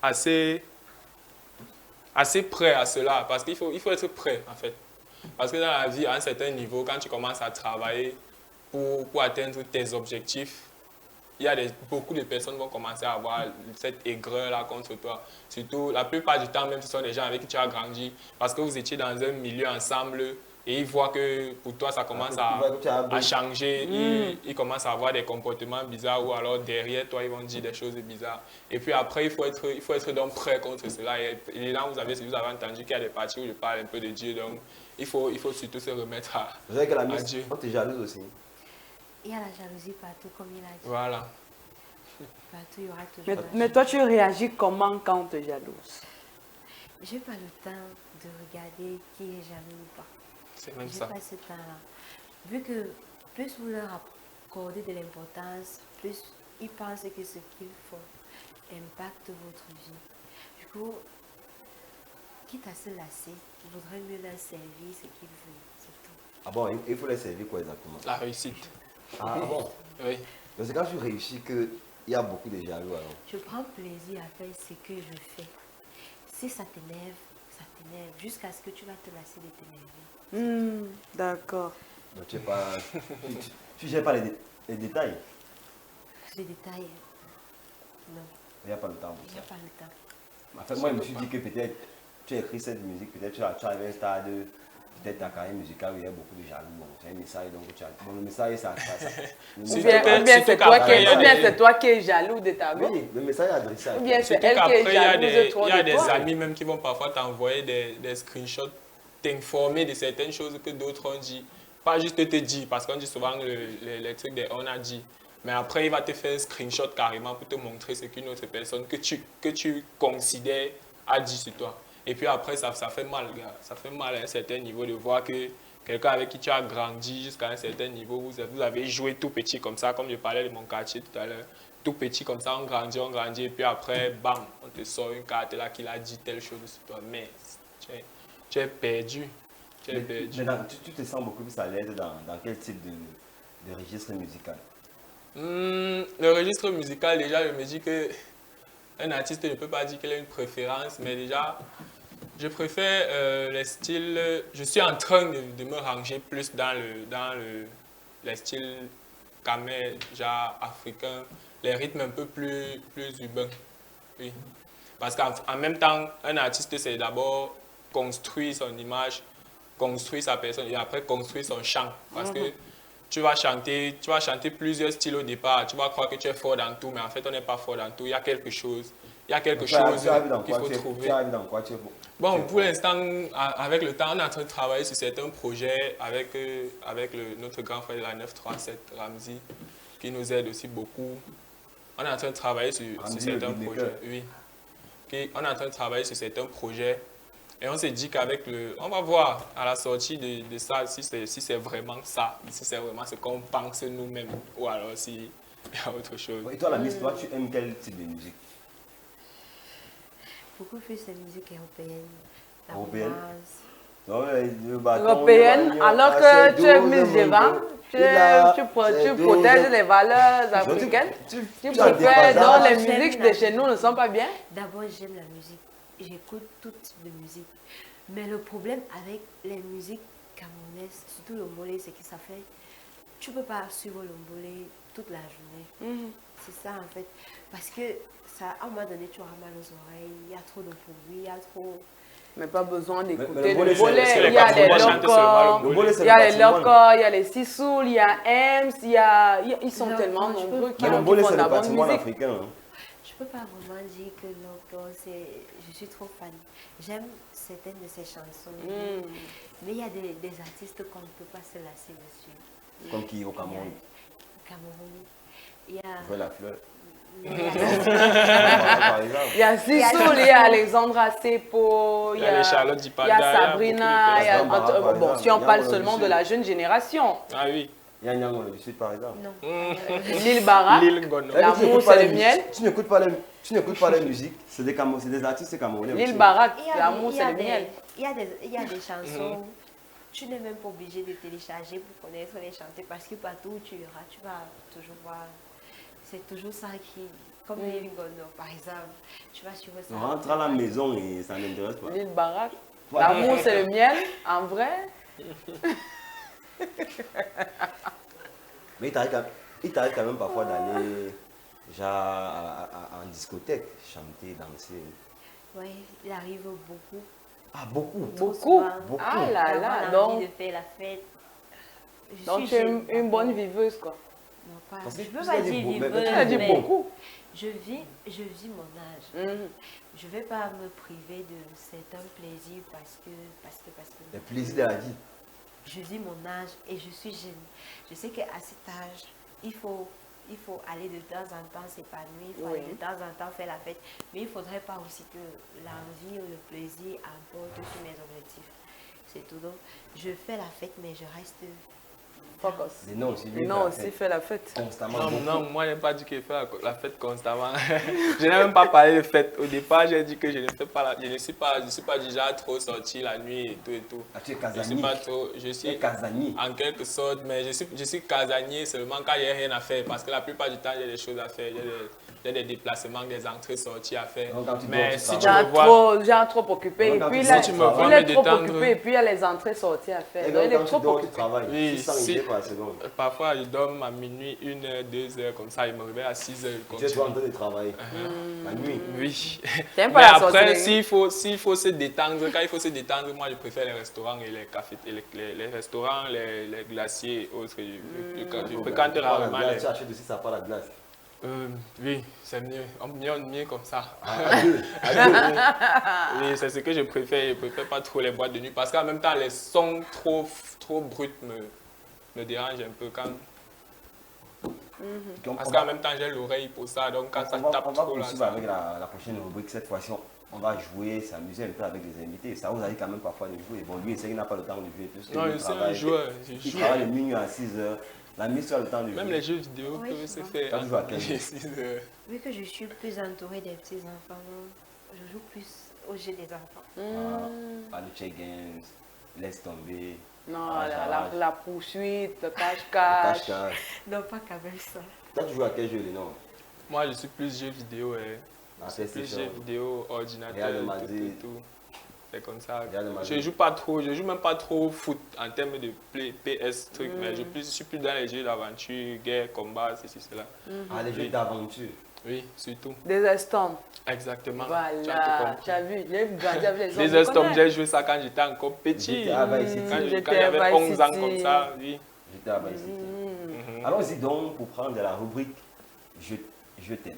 assez prêts à cela. Parce qu'il faut être prêt, en fait. Parce que dans la vie, à un certain niveau, quand tu commences à travailler pour atteindre tes objectifs, beaucoup de personnes vont commencer à avoir cette aigreur-là contre toi. Surtout, la plupart du temps, même ce sont des gens avec qui tu as grandi, parce que vous étiez dans un milieu ensemble et ils voient que pour toi, ça commence à changer. Ils commencent à avoir des comportements bizarres ou alors derrière toi, ils vont dire des choses bizarres. Et puis après, il faut être donc prêt contre cela. Et là, vous avez entendu qu'il y a des parties où je parle un peu de Dieu, donc il faut surtout se remettre à Dieu. On te jalouse aussi. Il y a la jalousie partout, comme il a dit. Voilà. Partout, il y aura toujours Mais toi, tu réagis comment quand on te jalouse? Je n'ai pas le temps de regarder qui est jaloux ou pas. C'est même J'ai ça. pas ce temps-là. Vu que plus vous leur accordez de l'importance, plus ils pensent que ce qu'ils font impacte votre vie. Du coup, quitte à se lasser, il vaudrait mieux leur servir ce qu'ils veulent. C'est tout. Ah bon, il faut les servir quoi exactement? La réussite. Ah bon? Oui. Donc c'est quand tu réussis qu'il y a beaucoup de jaloux alors. Je prends plaisir à faire ce que je fais. Si ça t'énerve, jusqu'à ce que tu vas te lasser de t'énerver. D'accord. Donc tu ne gères pas les détails? Les détails, non. Il n'y a pas le temps pour Il n'y ça. a pas le temps. En fait, moi je me suis dit que peut-être tu as écrit cette musique, peut-être tu as arrivé à un stade, peut-être ta carrière musicale, il y a beaucoup de jaloux. Bon, c'est un message, donc tu as... Bon, le message, ça... Ou bien c'est toi qui es jaloux de ta go. Oui, le message est adressé à Ou bien c'est Surtout elle qui est qu'après, jalouse de toi. il y a des amis même qui vont parfois t'envoyer des screenshots, t'informer de certaines choses que d'autres ont dit. Pas juste te dire, parce qu'on dit souvent les trucs de on a dit. Mais après, il va te faire un screenshot carrément pour te montrer ce qu'une autre personne que tu considères a dit sur toi. Et puis après, ça fait mal, gars. Ça fait mal à un certain niveau de voir que quelqu'un avec qui tu as grandi jusqu'à un certain niveau, vous avez joué tout petit comme ça, comme je parlais de mon quartier tout à l'heure. Tout petit comme ça, on grandit, et puis après, bam, on te sort une carte là qu'il a dit telle chose sur toi. Mais tu es perdu. Mais tu te sens beaucoup plus à l'aise dans quel type de registre musical? Le registre musical, déjà, je me dis que un artiste ne peut pas dire qu'il a une préférence, mais déjà, je préfère les styles. Je suis en train de me ranger plus dans les styles camel, genre africain, les rythmes un peu plus urbains. Oui. Parce qu'en même temps, un artiste, c'est d'abord construire son image, construire sa personne et après construire son chant. Parce que tu vas chanter plusieurs styles au départ. Tu vas croire que tu es fort dans tout, mais en fait, on n'est pas fort dans tout. Il y a quelque chose. Il y a quelque chose qu'il faut trouver. Tu arrives dans quoi? Bon, pour l'instant, avec le temps, on est en train de travailler sur certains projets avec notre grand frère de la 937, Ramzi, qui nous aide aussi beaucoup. On est en train de travailler sur certains projets. Oui. On est en train de travailler sur certains projets. Et on s'est dit qu'avec on va voir à la sortie de ça si c'est vraiment ça, si c'est vraiment ce qu'on pense nous-mêmes, ou alors s'il y a autre chose. Et toi, la Miss, toi, tu aimes quel type de musique? Beaucoup plus de musique européenne. Européenne? Européenne, alors que tu es musulman, tu protèges les valeurs africaines, tu préfères donc les musiques de chez nous ne sont pas bien? D'abord, j'aime la musique. J'écoute tout type de musique. Mais le problème avec les musiques camerounaises, surtout le mbolé, c'est que ça fait... Tu ne peux pas suivre le mbolé toute la journée. C'est ça en fait. Parce que ça, à un moment donné, tu auras mal aux oreilles, il y a trop de bruit, il y a trop... Mais pas besoin d'écouter le le mbolé. Il y a les locaux, il y a les locaux, il y a les Sissoul, il y a Ems, ils sont tellement nombreux qui le mbolé, font c'est de la le bonne patrimoine musique. africain. Je ne peux pas vraiment dire que local, je suis trop fan. J'aime certaines de ses chansons, mais il y a des artistes qu'on ne peut pas se lasser dessus. Comme qui au Cameroun? Au Cameroun, il y a... La fleur. Il y a Sissoul, il y a Alexandra Sepo, il y a Charlotte Dipada, il y a Sabrina, bon, si on parle seulement de la jeune génération. Ah oui. Il y a Nyango du Sud, par exemple. Non. Lil Barak, L'amour c'est le miel. Tu n'écoutes pas les musiques, c'est des artistes camerounais. Lil Barak, L'amour c'est le miel. Il y a des chansons, tu n'es même pas obligé de télécharger pour connaître les chanter parce que partout où tu iras, tu vas toujours voir. C'est toujours ça qui, comme Lil Gono par exemple, tu vas suivre ça. On rentre à la maison et ça n'intéresse pas. Lil Barak, L'amour c'est le miel, en vrai. Mais il t'arrive quand même parfois d'aller en discothèque, chanter, danser. Oui, il arrive beaucoup. Ah, beaucoup? Beaucoup? Beaucoup. Ah là là, donc... de faire la fête. Donc tu es une bonne viveuse quoi. Non, pas. Parce que je peux pas dire viveuse, tu as dit beaucoup. Je vis mon âge. Je ne vais pas me priver de certains plaisirs parce que... Le plaisir de la vie. Je vis mon âge et je suis jeune. Je sais qu'à cet âge, il faut aller de temps en temps s'épanouir, il faut aller de temps en temps faire la fête. Mais il ne faudrait pas aussi que l'envie ou le plaisir emporte sur mes objectifs. C'est tout. Donc, je fais la fête, mais je reste... Focus. Non, aussi fait la fête. Constamment. Non, moi je n'ai pas dit qu'il fait la fête constamment. Je n'ai même pas parlé de fête. Au départ, j'ai dit que je ne suis pas du genre trop sorti la nuit et tout et tout. Ah, tu es casanier. Je suis casanier. En quelque sorte, mais je suis casanier seulement quand il n'y a rien à faire. Parce que la plupart du temps, il y a des choses à faire. Il y a des déplacements, des entrées, sorties à faire. Mais si tu me vois... J'ai trop occupé. Et puis là, il est trop occupé. Et puis il y a les entrées, sorties à faire. Il est trop occupé. Oui, par la seconde. Parfois, je dors à minuit, 1h, 2h, comme ça, il me réveille à 6h. Tu es en train de travailler. La nuit. Oui. T'aimes Mais pas la après, sorcellerie? s'il faut se détendre, quand il faut se détendre, moi, je préfère les restaurants et les cafés, les restaurants, les glaciers et autres. Je fréquente rarement les... Tu achètes aussi, ça part la glace. Oui, c'est mieux. Mieux comme ça. À deux. Oui, c'est ce que je préfère. Je préfère pas trop les boîtes de nuit parce qu'en même temps, les sons trop bruts me dérangent un peu quand... Parce qu'en même temps, j'ai l'oreille pour ça, donc quand ça tape on va trop là... poursuivre avec la prochaine rubrique. Cette fois-ci, on va jouer, s'amuser un peu avec les invités. Ça vous arrive quand même parfois de jouer. Bon, lui, il n'a pas le temps de jouer. Non, je suis un joueur. Il travaille de minuit à 6h. La mise sur le temps de jouer. Même les jeux vidéo Oui, peuvent se c'est faire. Toi, tu joues à quel jeu? 6 heures. Vu que je suis plus entourée des petits-enfants, je joue plus au jeu des enfants. Pas de check games, laisse tomber. Non, Arrache, arrache. la poursuite, le Le cache-cache. cache-cache. Non, pas quand même ça. Toi, tu joues à quel jeu, Lénon? Moi, je suis plus jeux vidéo. La Je suis plus PlayStation. jeux vidéo, ordinateur, Real Madrid. tout. C'est comme ça. Real Madrid. Je joue pas trop, je joue même pas trop foot en termes de PS truc, mais je suis plus dans les jeux d'aventure, guerre, combat, ceci, cela. Ah, les jeux d'aventure. Oui, surtout. Des Storm. Exactement. Tu as tout Voilà, compris. tu as vu, j'ai grandi avec les Les Storm, j'ai joué ça quand j'étais encore petit. J'étais à Vice City. Quand J'étais j'avais à 11 ans Vice comme City. ça, oui. J'étais à Vice City. Allons-y donc pour prendre la rubrique Je t'aime.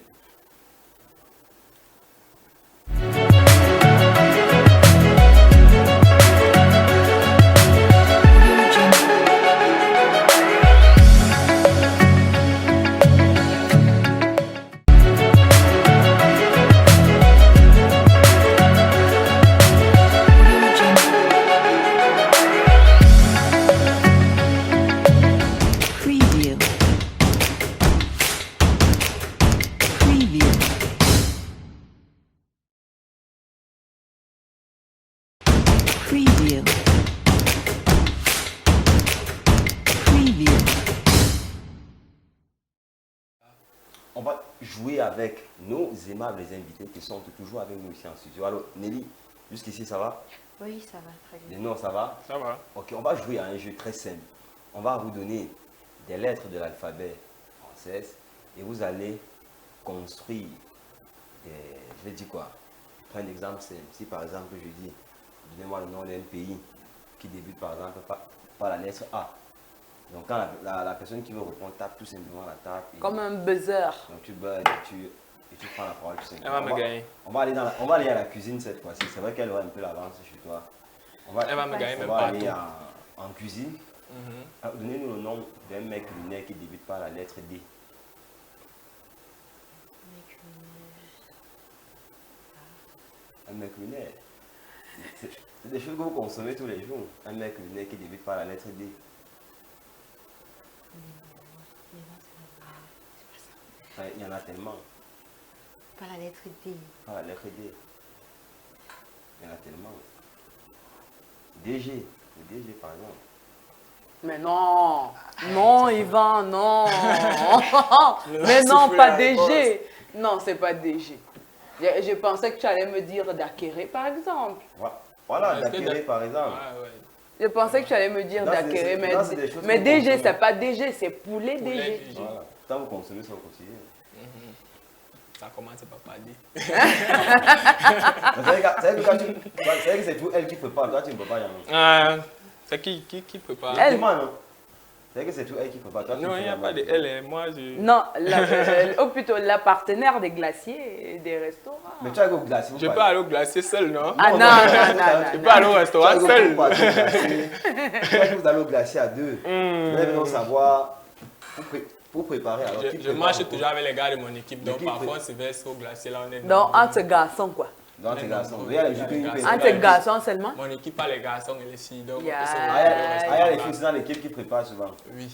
Preview. Preview. Preview. Preview. On va jouer avec nos aimables invités qui sont toujours avec nous ici en studio. Alors, Nelly, jusqu'ici, ça va? Oui, ça va très bien. Non, ça va? Ça va. Ok, on va jouer à un jeu très simple. On va vous donner des lettres de l'alphabet français et vous allez construire des... Je vais dire quoi? Prends un exemple simple. Si par exemple je dis, donnez-moi le nom d'un pays qui débute par exemple par la lettre A. Donc quand la personne qui veut répondre tape tout simplement la tape. Et Comme un buzzer. donc tu buzz et tu prends la parole tout simplement. Elle va me gagner. On va aller à la cuisine cette fois-ci. C'est vrai qu'elle aura un peu l'avance chez toi. Elle va me gagner On même va aller partout. en cuisine. Ah, donnez-nous le nom d'un mec lunaire qui débute par la lettre D. Un mec lunaire. C'est des choses que vous consommez tous les jours. Un mec lunaire qui débute par la lettre D. Enfin, il y en a tellement. Pas la lettre D. Par la lettre D. Il y en a tellement. DG. Le DG par exemple. Mais non, non, Yvan, non. Mais non, pas DG. Non, c'est pas DG. Je pensais que tu allais me dire d'Akéré, par exemple. Voilà, Est-ce que Dakéré par exemple. Ouais, ouais. Je pensais que tu allais me dire Non, c'est d'Akéré, des- non, c'est des choses mais qu'on DG, consomme. c'est pas DG, c'est poulet Poulet DG. DG. Voilà. Tant vous consommez ça au quotidien. Ça commence par pas dire. C'est que c'est tout elle qui prépare. Toi, tu ne peux pas y aller. C'est qui prépare? Elle. Dis-moi, non. C'est que c'est tout elle qui prépare. Toi, tu Non, fais il n'y a la pas de magie. elle. Et moi, je Non, ou plutôt la partenaire des glaciers et des restaurants. Mais tu as au glacier. je peux aller au glacier seul, non? Ah non, non, Je non, peux aller au restaurant Tu seul. vas que vous allez au glacier à deux. Vous allez donc savoir pour préparer. Alors, qui Je prépare marche beaucoup? toujours avec les gars de mon équipe, donc L'équipe parfois on se verse au glacier, là on est Donc, entre garçons, quoi. Dans tes Les garçons. garçons. Il y a les filles qui Les préparent. garçons. Entre garçons seulement. Mon équipe a les garçons et les filles, donc Yeah. on peut se Ah, retrouver au il y a restaurant, les là. filles dans l'équipe qui préparent souvent. Oui.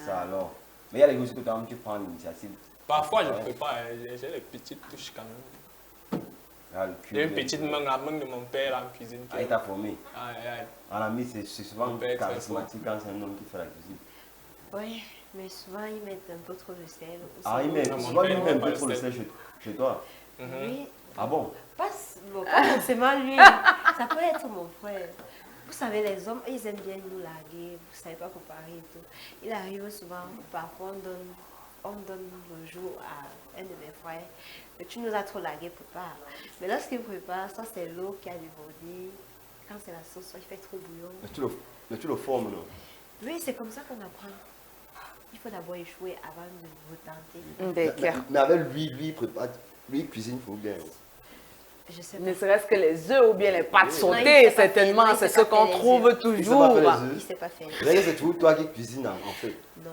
Ça alors. Mais il y a les filles que toi-même tu prends l'initiative. Parfois je Ouais. prépare, j'ai les petites touches quand même. Ah, le cul, J'ai une petite main, la main de mon père là, en cuisine. Ah, il t'a formé. Ah, ah, En ami, c'est souvent Mon père, très charismatique quand c'est un homme qui fait la cuisine. Oui, mais souvent ils mettent un peu trop de sel. ou Ah, il c'est- met, Non, mon souvent père, il il met un met pas peu le trop le sel. sel chez toi. Oui, Ah bon? pas forcément lui. Ça peut être mon frère. Vous savez, les hommes, ils aiment bien nous larguer, vous ne savez pas préparer et tout. Il arrive souvent, parfois on donne le jour à un de mes frères, mais tu nous as trop largué, prépare. Mais lorsqu'il prépare, ça c'est l'eau qui a déborder. Quand c'est la sauce, il fait trop bouillon. Mais tu le formes, non? Oui, c'est comme ça qu'on apprend. Il faut d'abord échouer avant de vous tenter. D'accord. Mais avec lui, il prépare, lui il cuisine, il faut bien. Je sais Ne pas. serait-ce que les œufs ou bien les pâtes Non, il sautées, sait pas faire, certainement, non, il c'est sait ce pas qu'on faire les trouve œufs. Il sait toujours. pas faire les Il ne œufs. sait pas faire. D'ailleurs, c'est toujours toi qui cuisines en fait. Non,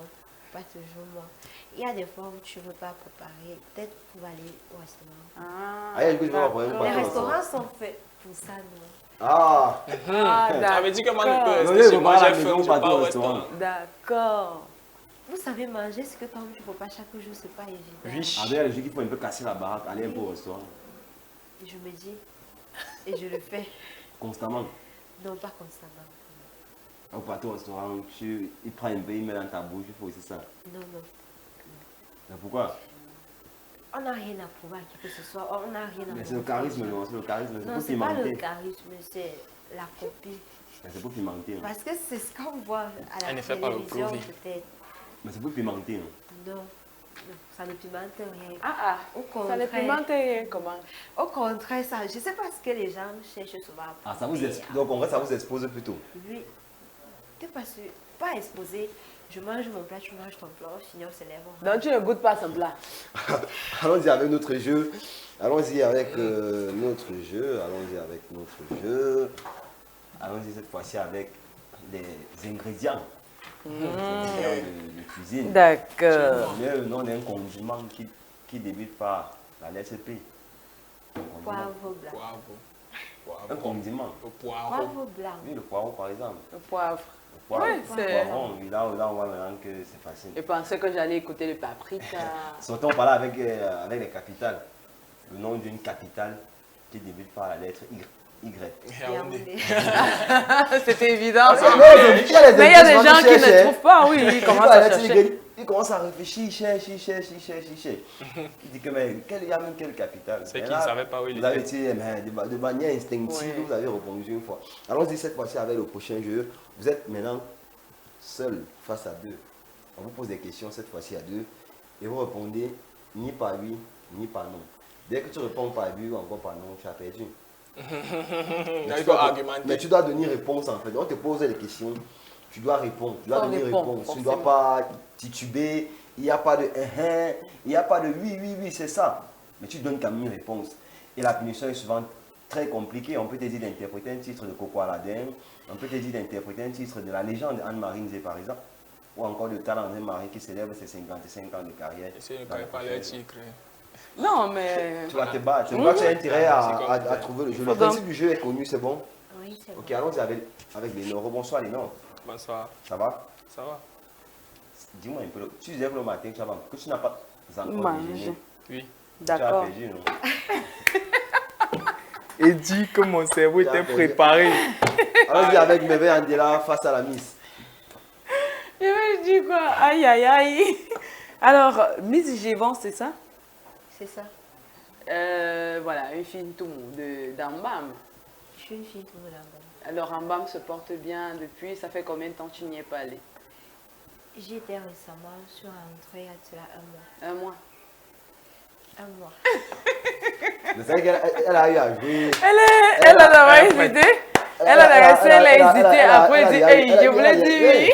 pas toujours moi. Il y a des fois où tu ne veux pas préparer, peut-être pour aller au restaurant. Ah, il y a des fois, par exemple, Les pas restaurants sont faits pour ça, non? Ah, Ça veut dire que moi, je peux Non, rester il chez faut moi, pas à la j'ai maison, faim, je pas pars au au restaurant. restaurant. D'accord. Vous savez manger ce que toi tu ne peux pas chaque jour, c'est pas évident. Oui. avec les gens qui font un peu casser la baraque, aller un peu au restaurant. Et je me dis, et je le fais. Constamment. Non, pas constamment. Au plateau au restaurant, il prend un peu, il met dans ta bouche, il faut aussi ça. Non, non. Mais pourquoi? On n'a rien à prouver à qui que ce soit. On n'a rien à Mais c'est le charisme, non? C'est le charisme, c'est Non, pour c'est pas le pimenter. charisme, c'est la copie. Mais c'est pour pimenter. Non? Parce que c'est ce qu'on voit à la Elle ne fait pas le télévision, prouver. peut-être. Mais c'est pour pimenter. Non? Non, non, ça ne pimente rien. Ah, Au ça ne contraire. pimente rien, comment? Au contraire, ça, je ne sais pas ce que les gens cherchent souvent. à Ah, ça vous prouver. expose. Donc en vrai, ça vous expose plutôt. Oui. T'es pas exposé. Je mange mon plat, tu manges ton plat, sinon c'est les bons. Donc tu ne goûtes pas son plat. Allons-y avec notre jeu. Allons-y avec notre jeu. Allons-y avec notre jeu. Allons-y cette fois-ci avec des ingrédients. Des ingrédients de cuisine. D'accord. Le nom d'un condiment qui débute par la lettre P. Un condiment. Poivre blanc. Poivre. Un Poivre. condiment. Le poireau. Poivre blanc. Oui, le poireau par exemple. Le poivre. Le poivre. Oui, le c'est- poivron. Oui, là, on voit maintenant que c'est facile. Je pensais que j'allais écouter le paprika. Sortons par là avec les capitales. Le nom d'une capitale qui débute par la lettre Y. Yaoundé. C'était évident. Ah, ça. non, il y a des Mais il y a des gens qui cherchent, ne hein. trouvent pas, oui, ils commencent à chercher. Il commence à réfléchir, il cherche. Il dit que mais il y a même quelle capitale? C'est Mais qu'il là, ne savait pas où il Vous avez était. été mais, de manière instinctive, Oui. vous avez répondu une fois. Allons-y cette fois-ci avec le prochain jeu. Vous êtes maintenant seul face à deux. On vous pose des questions cette fois-ci à deux et vous répondez ni par oui ni par non. Dès que tu réponds par oui ou encore par non, tu as perdu. Donc, il faut argumenter. Mais tu dois donner réponse en fait. On te pose des questions, tu dois répondre. Tu dois On donner répond, réponse. Tu ne forcément. dois pas tituber. Il n'y a pas de il n'y a pas de oui, c'est ça. Mais tu donnes quand même une réponse. Et la punition est souvent très compliquée. On peut te dire d'interpréter un titre de Coco Aladin. On peut te dire d'interpréter un titre de la légende Anne-Marie Nzé par exemple. Ou encore de Talent Marie qui célèbre ses 55 ans de carrière. Et si je ne Dans connais la pas prochaine- les titres. Non, mais... Tu vas te battre. Tu as intérêt à trouver le jeu. Le Faut donc- principe du jeu est connu, c'est bon? Oui, c'est Ok, bon. allons-y avec Lénore. Bonsoir Lénore. Bonsoir. Ça va? Ça va? Dis-moi un peu, tu disais que le matin, que tu n'as pas encore Mange. déjeuné. Oui. Tu as D'accord. perdu, non? Et dit que mon cerveau était préparé. Allons-y avec Meve Andela face à la Miss. Je me dis quoi? Aïe, aïe, aïe. Alors, Miss Gévon, c'est ça? C'est ça. Voilà, une fille tout d'Ambam. Je suis une fille tout là-bas. Alors, Ambam se porte bien depuis, ça fait combien de temps que tu n'y es pas allé? J'y étais récemment, je suis rentrée il y a de cela un mois. Un mois. Un mois. Mais c'est vrai qu'elle a eu à jouer. Elle a d'abord hésité. Elle a hésité, après elle dit, hey, je voulais dire oui.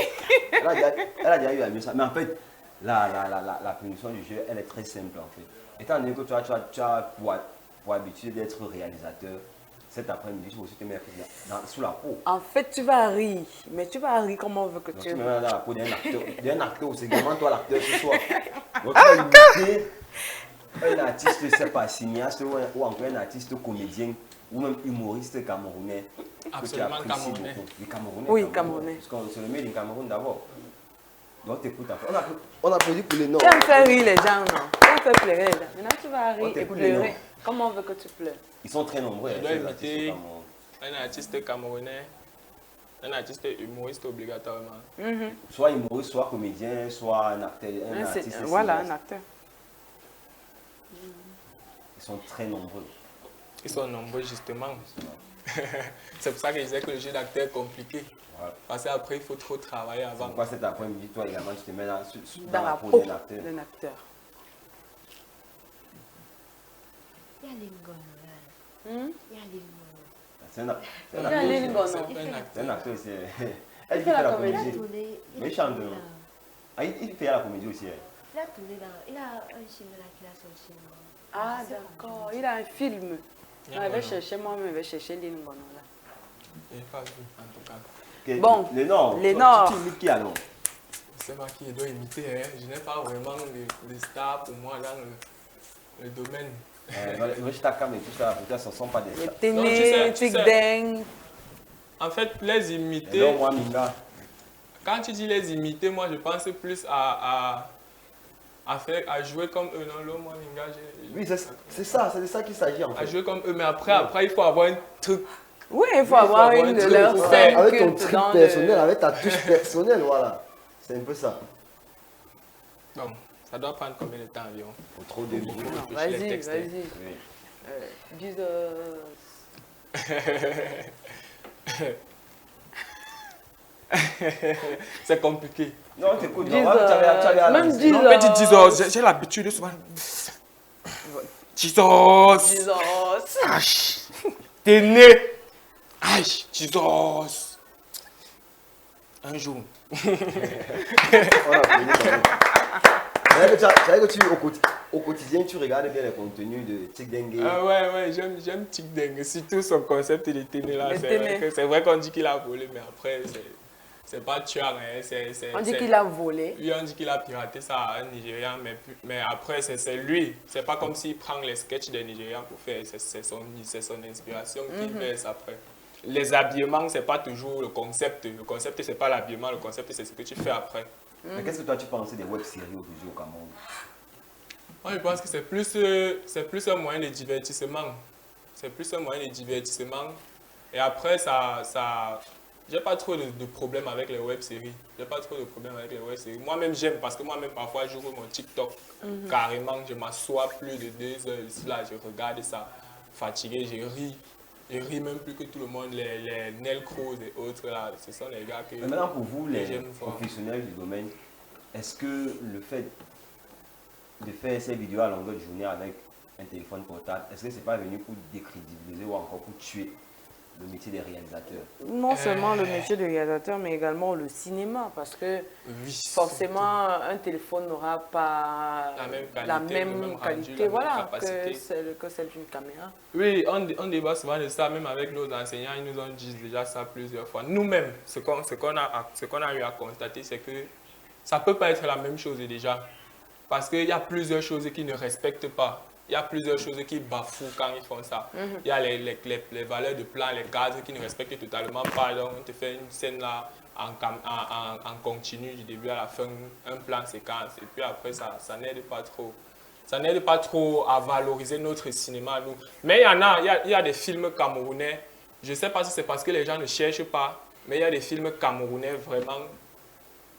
Elle a déjà eu à mieux ça. Mais en fait, la punition du jeu, elle est très simple en fait. Étant donné que tu as pour habitude d'être réalisateur, cet après-midi, tu vas aussi te mettre sous la peau. En fait, tu vas rire, mais tu vas rire comme on veut que Donc, tu tu me rires. mets dans la peau d'un acteur, c'est également toi l'acteur ce soir. Donc tu vas imiter un artiste, je ne sais pas, cinéaste ou encore un artiste comédien ou même humoriste camerounais. Que tu Absolument apprécies camerounais. beaucoup. Oui, camerounais. Oui, camerounais. Parce qu'on se le met du Cameroun d'abord. Donc t'écoutes après. On applaudit pour les noms. Tu aimes faire rire les gens, non? Tu aimes faire pleurer les gens. Maintenant, tu vas On rire et t'écoute les pleurer. noms. Comment on veut que tu pleures? Ils sont très nombreux. Je dois ces artistes imiter au Cameroun. un artiste camerounais, un artiste humoriste obligatoirement. Soit humoriste, soit comédien, soit un acteur. Un artiste Voilà, un cinéaste. acteur. Ils sont très nombreux. Ils sont nombreux, justement. C'est pour ça que je disais que le jeu d'acteur est compliqué. Voilà. Parce qu'après, il faut trop travailler avant. Pourquoi cet après-midi, toi également, tu te mets Dans la peau peau d'un acteur? d'un acteur. Il y a Lingono là. Hmm? Il y a Lingono. C'est un acteur. Il y a Lynn Gono. C'est un C'est un acteur. acteur, c'est. Il Elle fait la Il a comédie. tourné. Il a Méchant tourné de. dans- Ah, il fait la comédie aussi. Hein. Il a tourné dans. Il a un film là qu'il a sorti. Ah, d'accord. Il a un film. Il y a On avait Gono. cherché, moi-même, j'avais cherché Lynn Gono là. Je n'ai pas vu, en tout cas. Ok, Bon, Lénore. Lénore. Tu imites qui alors? Je sais pas qui doit imiter. Hein. Je n'ai pas vraiment de star pour moi dans le domaine. Le Chitakam et tout ça, peut-être ce ne sont pas des Les stars. Donc, tu Téné, sais- Tic Deng. En fait, les Et imiter, non, moi, Minga. quand tu dis les imiter, moi je pense plus à jouer comme eux. Non, là, moi, Ninga, Oui, c'est ça, c'est de ça qu'il s'agit en à fait. jouer comme eux. Mais après, il faut avoir un truc. Oui, il faut Oui, il faut avoir avoir une un de truc, leurs il faut scènes Avec ton cultes truc dans personnel, le... avec ta touche personnelle, voilà. C'est un peu ça. Donc, ça doit prendre combien de temps environ? Faut trop de Beaucoup vues. réfléchir les Vas-y, textes, hein. vas-y. Oui. C'est compliqué. Non, t'écoutes. Jesus. Non, tu avais à Même lancer. Non, mais dis Jesus, j'ai l'habitude de souvent. Jesus! Jesus. Aïe! T'es né! Aïe! Jesus! Un jour. Voilà, c'est vrai que au quotidien, tu regardes bien les contenus de Tic Dengue. Ah ouais, j'aime Tic Deng. Surtout son concept de Téné là. Le C'est Téné. vrai c'est vrai qu'on dit qu'il a volé, mais après, c'est pas tueur. Hein. On dit qu'il a volé. Oui, on dit qu'il a piraté ça à un Nigérian, mais après, c'est lui. C'est pas comme s'il prend les sketchs des Nigérians pour faire. C'est son inspiration qu'il fait après. Les habillements, c'est pas toujours le concept. Le concept, c'est pas l'habillement. Le concept, c'est ce que tu fais après. Mais qu'est-ce que toi tu penses des web-séries aujourd'hui au Cameroun? Moi, je pense que c'est plus un moyen de divertissement. C'est plus un moyen de divertissement. Et après, j'ai pas trop de problèmes avec les web-séries. J'ai pas trop de problèmes avec les web-séries. Moi-même, j'aime parce que moi-même, parfois, j'ouvre mon TikTok. Carrément, je m'assois plus de 2 heures ici, là, je regarde ça, fatigué, je ris. Je ris même plus que tout le monde, les Nel Cruz et autres, là. Ce sont les gars que Mais maintenant, pour vous, les j'aime voir. professionnels du domaine, est-ce que le fait de faire ces vidéos à longueur de journée avec un téléphone portable, est-ce que c'est pas venu pour décrédibiliser ou encore pour tuer le métier des réalisateurs? Non seulement le métier de réalisateur, mais également le cinéma, parce que Oui, forcément, un téléphone n'aura pas La même qualité, le même rendu, la même voilà, capacité. que celle d'une caméra. Oui, on débat souvent de ça, même avec nos enseignants, ils nous ont dit déjà ça plusieurs fois. Nous-mêmes, ce qu'on a eu à constater, c'est que ça ne peut pas être la même chose déjà. Parce qu'il y a plusieurs choses qui ne respectent pas. Il y a plusieurs choses qui bafouent quand ils font ça. Il y a les valeurs de plan, les cadres qui ne respectent totalement pas. Donc, on te fait une scène là en continu du début à la fin, un plan séquence. Et puis après, ça n'aide pas trop. Ça n'aide pas trop à valoriser notre cinéma, nous. Mais il y a des films camerounais. Je ne sais pas si c'est parce que les gens ne cherchent pas, mais il y a des films camerounais vraiment.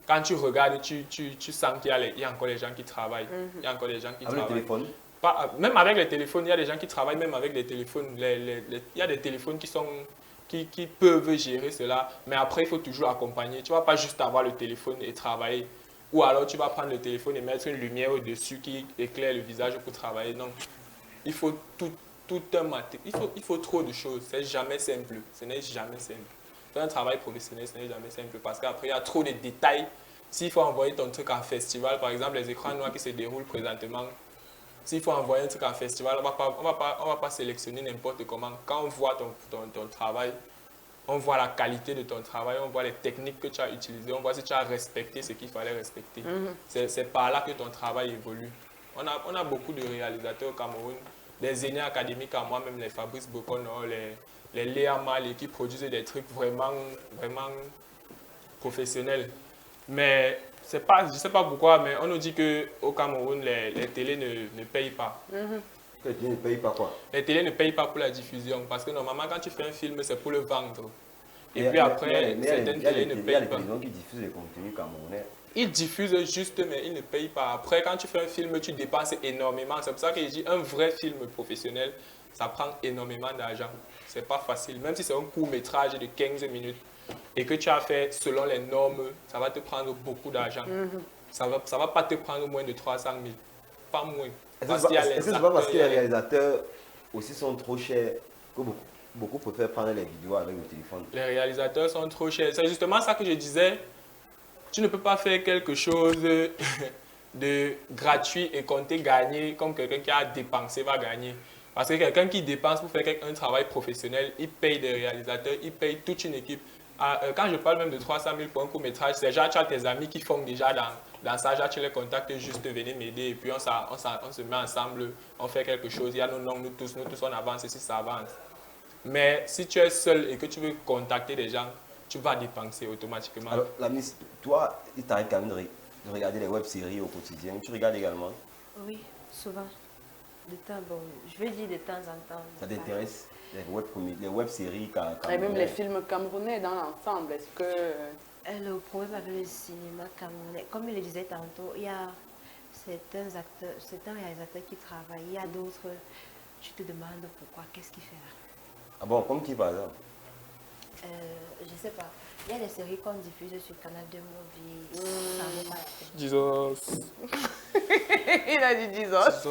Quand tu regardes, tu sens qu'il y a encore des gens qui travaillent. Il y a encore des gens qui Avec le travaillent. téléphone? Même avec les téléphones, il y a des gens qui travaillent même avec les téléphones. Il y a des téléphones qui peuvent gérer cela, mais après, il faut toujours accompagner. Tu ne vas pas juste avoir le téléphone et travailler. Ou alors, tu vas prendre le téléphone et mettre une lumière au-dessus qui éclaire le visage pour travailler. Non, il faut tout un matériel. Il faut trop de choses. C'est jamais simple. Ce n'est jamais simple. Faire un travail professionnel, ce n'est jamais simple parce qu'après, il y a trop de détails. S'il faut envoyer ton truc en festival, par exemple, les écrans noirs qui se déroulent présentement, s'il faut envoyer un truc en festival, on va pas sélectionner n'importe comment. Quand on voit ton travail, on voit la qualité de ton travail, on voit les techniques que tu as utilisées, on voit si tu as respecté ce qu'il fallait respecter. C'est par là que ton travail évolue. On a beaucoup de réalisateurs au Cameroun, des aînés académiques à moi-même, les Fabrice Bokono, les Léa Mali, qui produisent des trucs vraiment professionnels. Mais je ne sais pas pourquoi, mais on nous dit qu'au Cameroun, les télés ne payent pas. Que tu ne payes pas quoi? Les télés ne payent pas pour la diffusion parce que normalement, quand tu fais un film, c'est pour le vendre. Et Mais puis après, certaines télés ne Il y a payent les pas. télévisions qui diffusent les contenus camerounais. Ils diffusent juste, mais ils ne payent pas. Après, quand tu fais un film, tu dépenses énormément. C'est pour ça que je dis un vrai film professionnel, ça prend énormément d'argent. C'est pas facile. Même si c'est un court-métrage de 15 minutes et que tu as fait selon les normes, ça va te prendre beaucoup d'argent. Ça va pas te prendre moins de 300 000. Pas moins. Est-ce que c'est pas parce que les réalisateurs aussi sont trop chers que beaucoup préfèrent prendre les vidéos avec le téléphone? Les réalisateurs sont trop chers. C'est justement ça que je disais. Tu ne peux pas faire quelque chose de gratuit et compter gagner comme quelqu'un qui a dépensé va gagner. Parce que quelqu'un qui dépense pour faire un travail professionnel, il paye des réalisateurs, il paye toute une équipe. Quand je parle même de 300 000 pour un court-métrage, c'est déjà tu as tes amis qui font déjà dans ça, genre, tu les contactes juste venez m'aider et puis on se met ensemble, on fait quelque chose. Il y a nos noms, nous tous on avance et si ça avance. Mais si tu es seul et que tu veux contacter des gens, tu vas dépenser automatiquement. Alors, la Miss, toi, il t'arrive quand même de regarder les web-séries au quotidien. Tu regardes également? Oui, souvent. Je veux dire de temps en temps. Ça t'intéresse? Les web-séries et même les films camerounais dans l'ensemble, est-ce que... Le problème avec le cinéma camerounais, comme je le disais tantôt, il y a certains réalisateurs qui travaillent, il y a d'autres, tu te demandes pourquoi, qu'est-ce qu'il fait là? Ah bon, comme qui par exemple? Je sais pas. Il y a des séries qu'on diffuse sur Canal 2 Movie, ça vaut pas la peine. Jesus. Il a dit Jesus.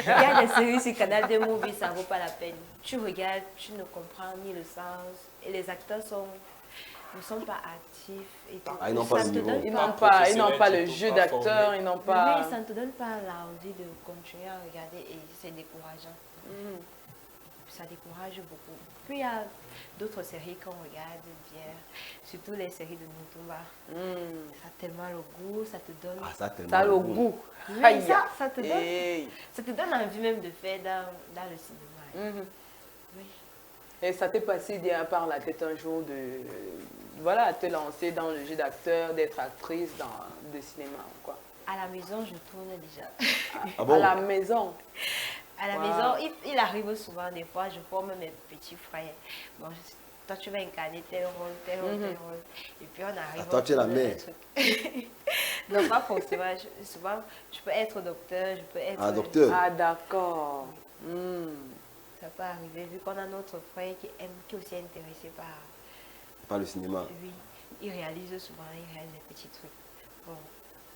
Il y a des séries sur Canal 2 Movie, ça vaut pas la peine. Tu regardes, tu ne comprends ni le sens. Et les acteurs ne sont pas actifs. Et tout. Ils n'ont pas le niveau. Ils n'ont pas le jeu d'acteur, ils n'ont pas... Mais ça ne te donne pas l'envie de continuer à regarder et c'est décourageant. Ça décourage beaucoup. Puis il y a d'autres séries qu'on regarde bien, surtout les séries de Mutumba. Ça a tellement le goût, ça te donne... Ah, ça a le goût. Oui, ça te donne envie même de faire dans le cinéma. Oui. Et ça t'est passé par la tête un jour de te lancer dans le jeu d'acteur, d'être actrice dans le cinéma quoi? À la maison, je tourne déjà. Ah bon? À la maison? À la maison, il arrive souvent, des fois, je forme mes petits frères. Bon, toi, tu vas incarner tel rôle, tel rôle. Et puis, on arrive... Toi, tu es la mère. Non, pas forcément. Souvent, je peux être docteur, je peux être... Ah, docteur. Ah, d'accord. Ça peut arriver, vu qu'on a notre frère qui est aussi intéressé par le cinéma. Oui, il réalise souvent, il réalise des petits trucs. Bon,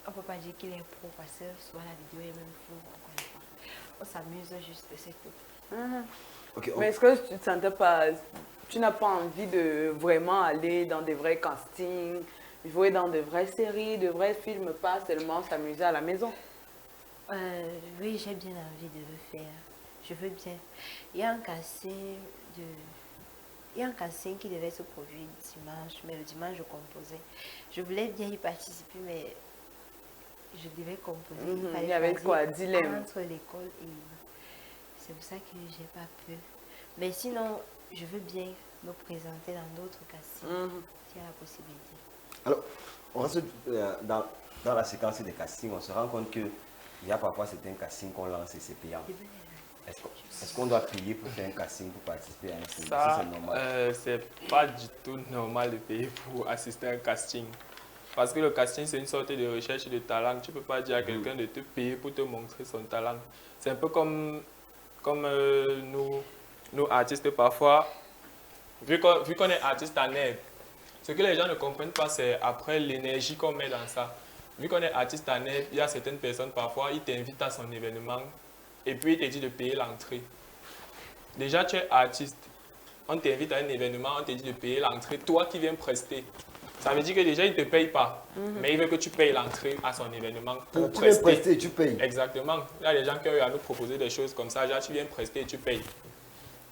on ne peut pas dire qu'il est pro parce que souvent la vidéo est même floue, on ne connaît pas. On s'amuse juste, c'est tout. Okay, mais est-ce que tu ne sentais pas, tu n'as pas envie de vraiment aller dans des vrais castings, jouer dans de vraies séries, de vrais films, pas seulement s'amuser à la maison? Oui, j'ai bien envie de le faire. Je veux bien. Il y a un casting qui devait se produire dimanche, mais le dimanche je composais. Je voulais bien y participer, mais je devais composer. Il y avait quoi, dilemme entre l'école et... C'est pour ça que j'ai pas peur. Mais sinon, je veux bien me présenter dans d'autres castings, s'il y a la possibilité. Alors, on reste dans la séquence des castings, on se rend compte qu'il y a parfois certains castings qu'on lance et c'est payant. Est-ce qu'on doit payer pour faire un casting, pour participer à un film? Ça, c'est normal. C'est pas du tout normal de payer pour assister à un casting. Parce que le casting, c'est une sorte de recherche de talent. Tu ne peux pas dire à quelqu'un de te payer pour te montrer son talent. C'est un peu comme nous artistes, parfois, vu qu'on est artiste en herbe, ce que les gens ne comprennent pas, c'est après l'énergie qu'on met dans ça. Vu qu'on est artiste en herbe, il y a certaines personnes, parfois, ils t'invitent à son événement et puis ils te disent de payer l'entrée. Déjà, tu es artiste. On t'invite à un événement, on te dit de payer l'entrée. Toi qui viens prester. Ça veut dire que déjà, il ne te paye pas. Mais il veut que tu payes l'entrée à son événement pour tu prester. viens prester, tu payes. Exactement. Il y a des gens qui ont eu à nous proposer des choses comme ça. Genre, tu viens prester et tu payes.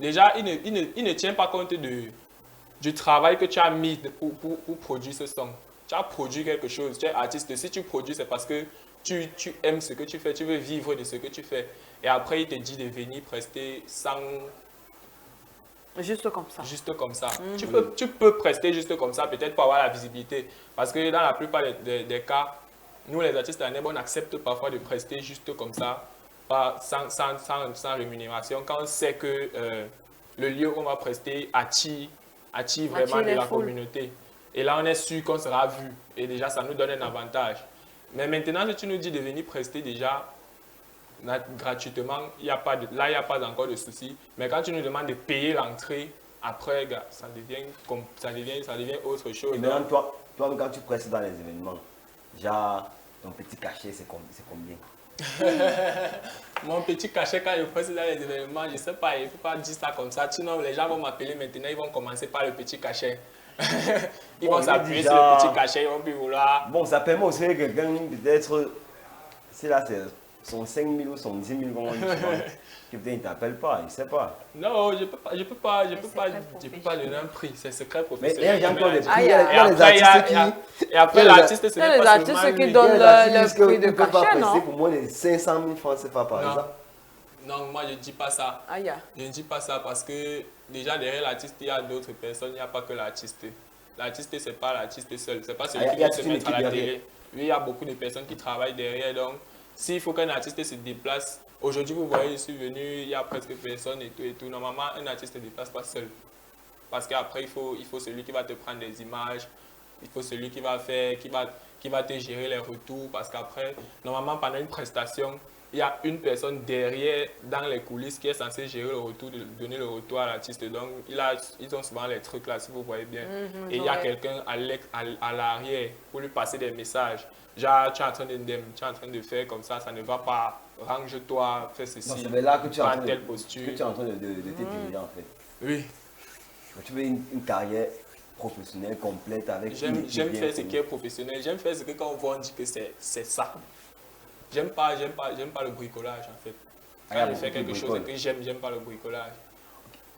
Déjà, il ne tient pas compte du travail que tu as mis pour produire ce son. Tu as produit quelque chose. Tu es artiste. Si tu produis, c'est parce que tu aimes ce que tu fais. Tu veux vivre de ce que tu fais. Et après, il te dit de venir prester sans... Juste comme ça. Juste comme ça. Tu peux prester juste comme ça, peut-être pour avoir la visibilité. Parce que dans la plupart des cas, nous les artistes en herbe, on accepte parfois de prester juste comme ça, sans rémunération, quand on sait que le lieu où on va prester attire vraiment de la communauté. Et là, on est sûr qu'on sera vu. Et déjà, ça nous donne un avantage. Mais maintenant, si tu nous dis de venir prester déjà, gratuitement, il y a pas là, il n'y a pas encore de souci. Mais quand tu nous demandes de payer l'entrée, après, gars, ça devient autre chose. Et maintenant, toi, quand tu presses dans les événements, genre, ton petit cachet, c'est combien? Mon petit cachet, quand je presse dans les événements, je ne sais pas, il ne faut pas dire ça comme ça. Sinon, les gens vont m'appeler maintenant, ils vont commencer par le petit cachet. Ils vont s'appuyer sur le petit cachet, ils vont plus vouloir. Bon, ça permet aussi à quelqu'un peut-être, si là c'est son 5 000 ou son 10 000, comment tu vois, que peut-être il ne t'appelle pas, il ne sait pas. Non, je ne peux pas donner un prix, c'est secret Mais professionnel. il y a encore des prix, il Et y a les artistes qui... Et après, l'artiste, ce Il y a n'est les pas artistes seulement qui lui. donnent Il y a des artistes le prix qui de ne peuvent pas cachet, presser non? pour moins de 500 000 francs CFA par Non. exemple. Non, moi je ne dis pas ça. Aïe. Je ne dis pas ça parce que déjà derrière l'artiste, il y a d'autres personnes, il n'y a pas que l'artiste. L'artiste, ce n'est pas l'artiste seul, ce n'est pas celui Ah, qui il y a va se toute une mettre à la équipe télé. derrière. Oui, il y a beaucoup de personnes qui travaillent derrière. Donc, s'il faut qu'un artiste se déplace, aujourd'hui vous voyez, je suis venu, il y a presque personne et tout et tout. Normalement, un artiste ne se déplace pas seul. Parce qu'après, il faut celui qui va te prendre des images, il faut celui qui va te gérer les retours. Parce qu'après, normalement, pendant une prestation, il y a une personne derrière, dans les coulisses, qui est censée gérer le retour, donner le retour à l'artiste. Donc, ils ont souvent les trucs là, si vous voyez bien. Et il y a quelqu'un à l'arrière pour lui passer des messages. Genre, tu es en train de faire comme ça ne va pas. Range-toi, fais ceci. Non, c'est là que tu es en prends train telle de, posture. que tu es en train de t'étudier en fait. Oui. Tu veux une carrière professionnelle complète avec... J'aime faire ce qui est professionnel. J'aime faire ce que quand on voit, on dit que c'est ça. J'aime pas le bricolage en fait. Quand je fais quelque chose que j'aime pas le bricolage.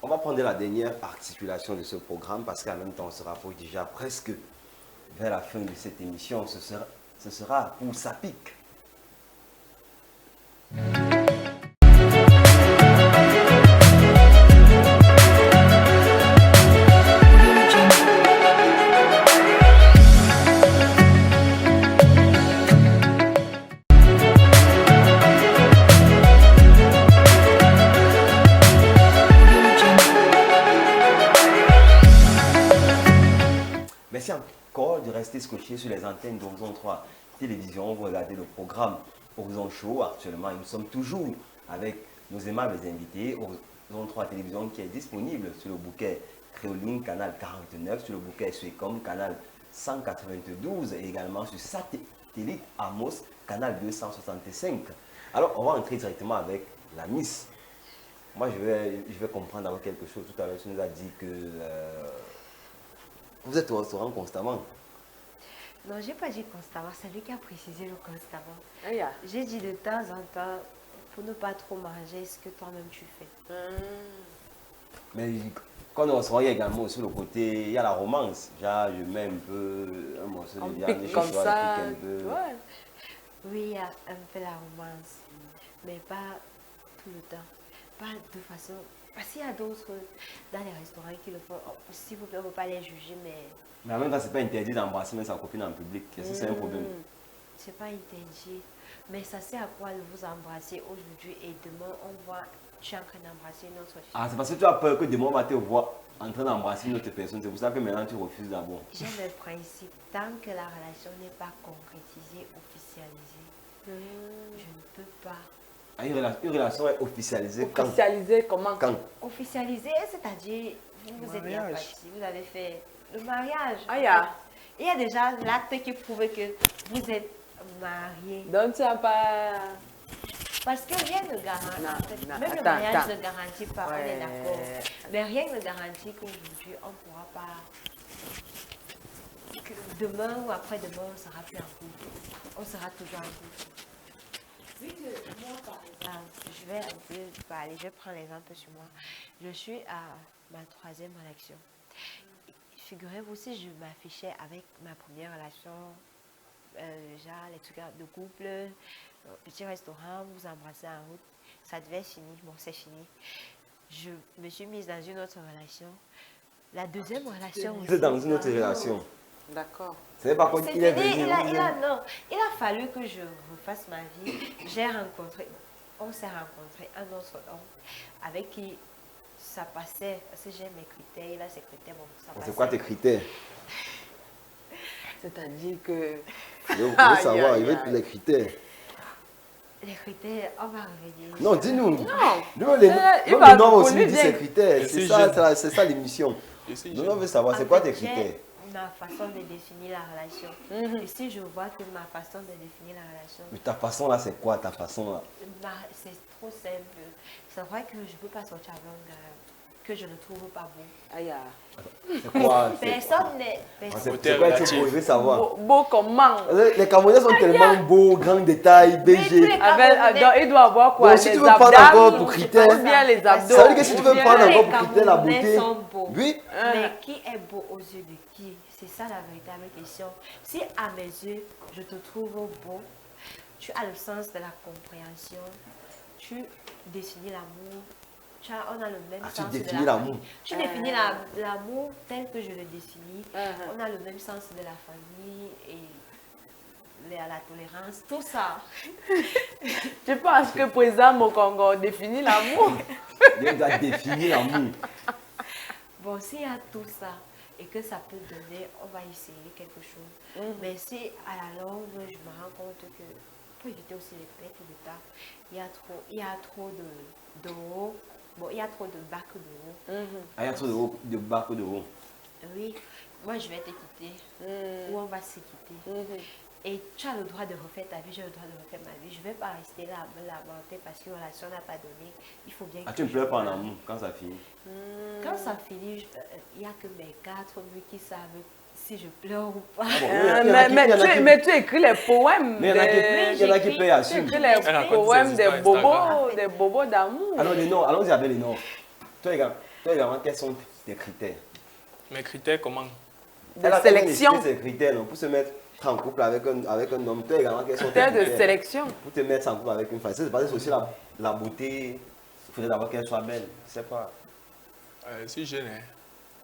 On va prendre la dernière articulation de ce programme parce qu'en même temps, on se rapproche déjà presque vers la fin de cette émission. Ce sera pour ça pique. Merci encore de rester scotché sur les antennes d'Horizon 3 Télévision. Vous regardez le programme Horizon Show. Actuellement, nous sommes toujours avec nos aimables invités. Horizon 3 Télévision qui est disponible sur le bouquet Créoline, canal 49, sur le bouquet Suecom, canal 192 et également sur Satellite Amos, canal 265. Alors, on va entrer directement avec la Miss. Moi, je vais comprendre d'abord quelque chose. Tout à l'heure, tu nous as dit que vous êtes au restaurant constamment. Non, j'ai pas dit constamment, c'est lui qui a précisé le constamment. Aïe. J'ai dit de temps en temps, pour ne pas trop manger ce que toi-même tu fais. Mais quand on restaurant, il y a également aussi le côté, il y a la romance. Genre, je mets un peu un morceau On de viande, pique je comme choisis ça. un peu. Ouais. Oui, il y a un peu la romance, mais pas tout le temps. Pas de façon... Parce qu'il y a d'autres dans les restaurants qui le font. S'il vous plaît, on ne peut pas les juger, mais Mais en même temps, c'est pas interdit d'embrasser même sa copine en public. Est-ce que c'est un problème? c'est pas interdit. Mais ça sert à quoi de vous embrasser aujourd'hui et demain, on voit tu es en train d'embrasser une autre fille. Ah, c'est parce que tu as peur que demain, on va te voir en train d'embrasser une autre personne. C'est pour ça que maintenant, tu refuses d'abord. J'ai le principe, tant que la relation n'est pas concrétisée, officialisée, je ne peux pas. Ah, une relation est officialisée quand? Officialisé comment? Quand? Officialisée, c'est-à-dire, vous êtes bien parti, vous avez fait le mariage. Ah, ya. Il y a déjà l'acte qui prouve que vous êtes mariés. Donc tu n'as pas... Parce que rien ne garantit. Non, Même le attends, mariage attends. ne garantit pas, on Ouais. est d'accord. Mais rien ne garantit qu'aujourd'hui, on ne pourra pas. Que demain ou après-demain, on sera plus en couple. On sera toujours en couple. Vu que moi, par exemple, je vais un peu parler, je prends l'exemple sur moi. Je suis à ma 3e relation. Figurez-vous, si je m'affichais avec ma première relation, genre les trucs de couple, petit restaurant, vous embrassez en route, ça devait finir. Bon, c'est fini. Je me suis mise dans une autre relation. La deuxième relation aussi. Vous êtes dans une autre relation. D'accord. C'est pas quoi C'est qu'il est fini, venu. non, il a fallu que je refasse ma vie. On s'est rencontré un autre homme avec qui ça passait, parce que j'ai mes critères, il a ses critères, bon, ça passait. C'est quoi tes critères? C'est-à-dire que... Je veux Aïe, savoir, aïe, il veut aïe. les critères. Les critères, on va revenir. Non, dis-nous. Non. Nous, les il va Noirs pour aussi lui nous disent bien. ses critères. Je C'est suis ça, jeune. c'est ça l'émission. Je suis Nous, jeune. on veut savoir, c'est En quoi fait, tes critères? j'ai ma façon de définir la relation. Et si je vois que ma façon de définir la relation, Mais ta façon là, c'est quoi ta façon là? c'est trop simple. C'est vrai que je ne peux pas sortir avec un gars que je ne trouve pas bon. Aïe, C'est quoi? Personne n'est. C'est Personne. c'est quoi que tu veux savoir? beau comment? Les Camerounais sont tellement beaux, grands détails, Mais tous BG. les Camerounais- Donc, il doit avoir quoi? Donc, si les tu veux prendre abdos, encore pour critère, ou bien les abdos. ça veut dire que si tu veux ou bien- prendre les encore pour critère la Camerounais beauté, sont beaux. oui, Mais qui est beau aux yeux de qui? C'est ça la véritable question. Si à mes yeux, je te trouve beau, tu as le sens de la compréhension, tu définis l'amour, on a le même tu sens de définis la l'amour. Tu définis l'amour tel que je le définis. On a le même sens de la famille et la tolérance, tout ça. Je pense que président Mokongo définit l'amour. Il doit définir l'amour. Bon, s'il y a tout ça et que ça peut donner, on va essayer quelque chose. Mais si à la longue, je me rends compte que pour éviter aussi les pertes de temps, il y a trop d'euros. Bon, il y a trop de bacs d'euros. Ah, il y a trop de bas que de haut. Oui, moi je vais te quitter. Ou on va se quitter. Et tu as le droit de refaire ta vie, j'ai le droit de refaire ma vie. Je ne vais pas rester là à me lamenter parce que la relation n'a pas donné. Il faut bien Ah, que tu ne je pleures pas en pleure. amour quand ça finit. Quand ça finit, il n'y a que mes 4 murs qui savent si je pleure ou pas. Ah bon, il y en a qui- il y en a qui- Mais tu écris les poèmes. Mais il y en a qui- Oui, il y en a qui j'écris. payent à Tu suivre. écris Elle les raconte poèmes ses des histoires bobos, Instagram. des bobos d'amour. Alors, les noms, allons-y avec les noms. Toi également, quels sont tes critères? Mes critères, comment? De Elle a sélection. ces critères non, pour se mettre en couple avec un homme. Toi également, quels sont tes Critères de critères? sélection. Pour te mettre en couple avec une femme. C'est parce que c'est aussi la beauté. Il faudrait d'abord qu'elle soit belle. Je sais pas. Je suis jeune, hein.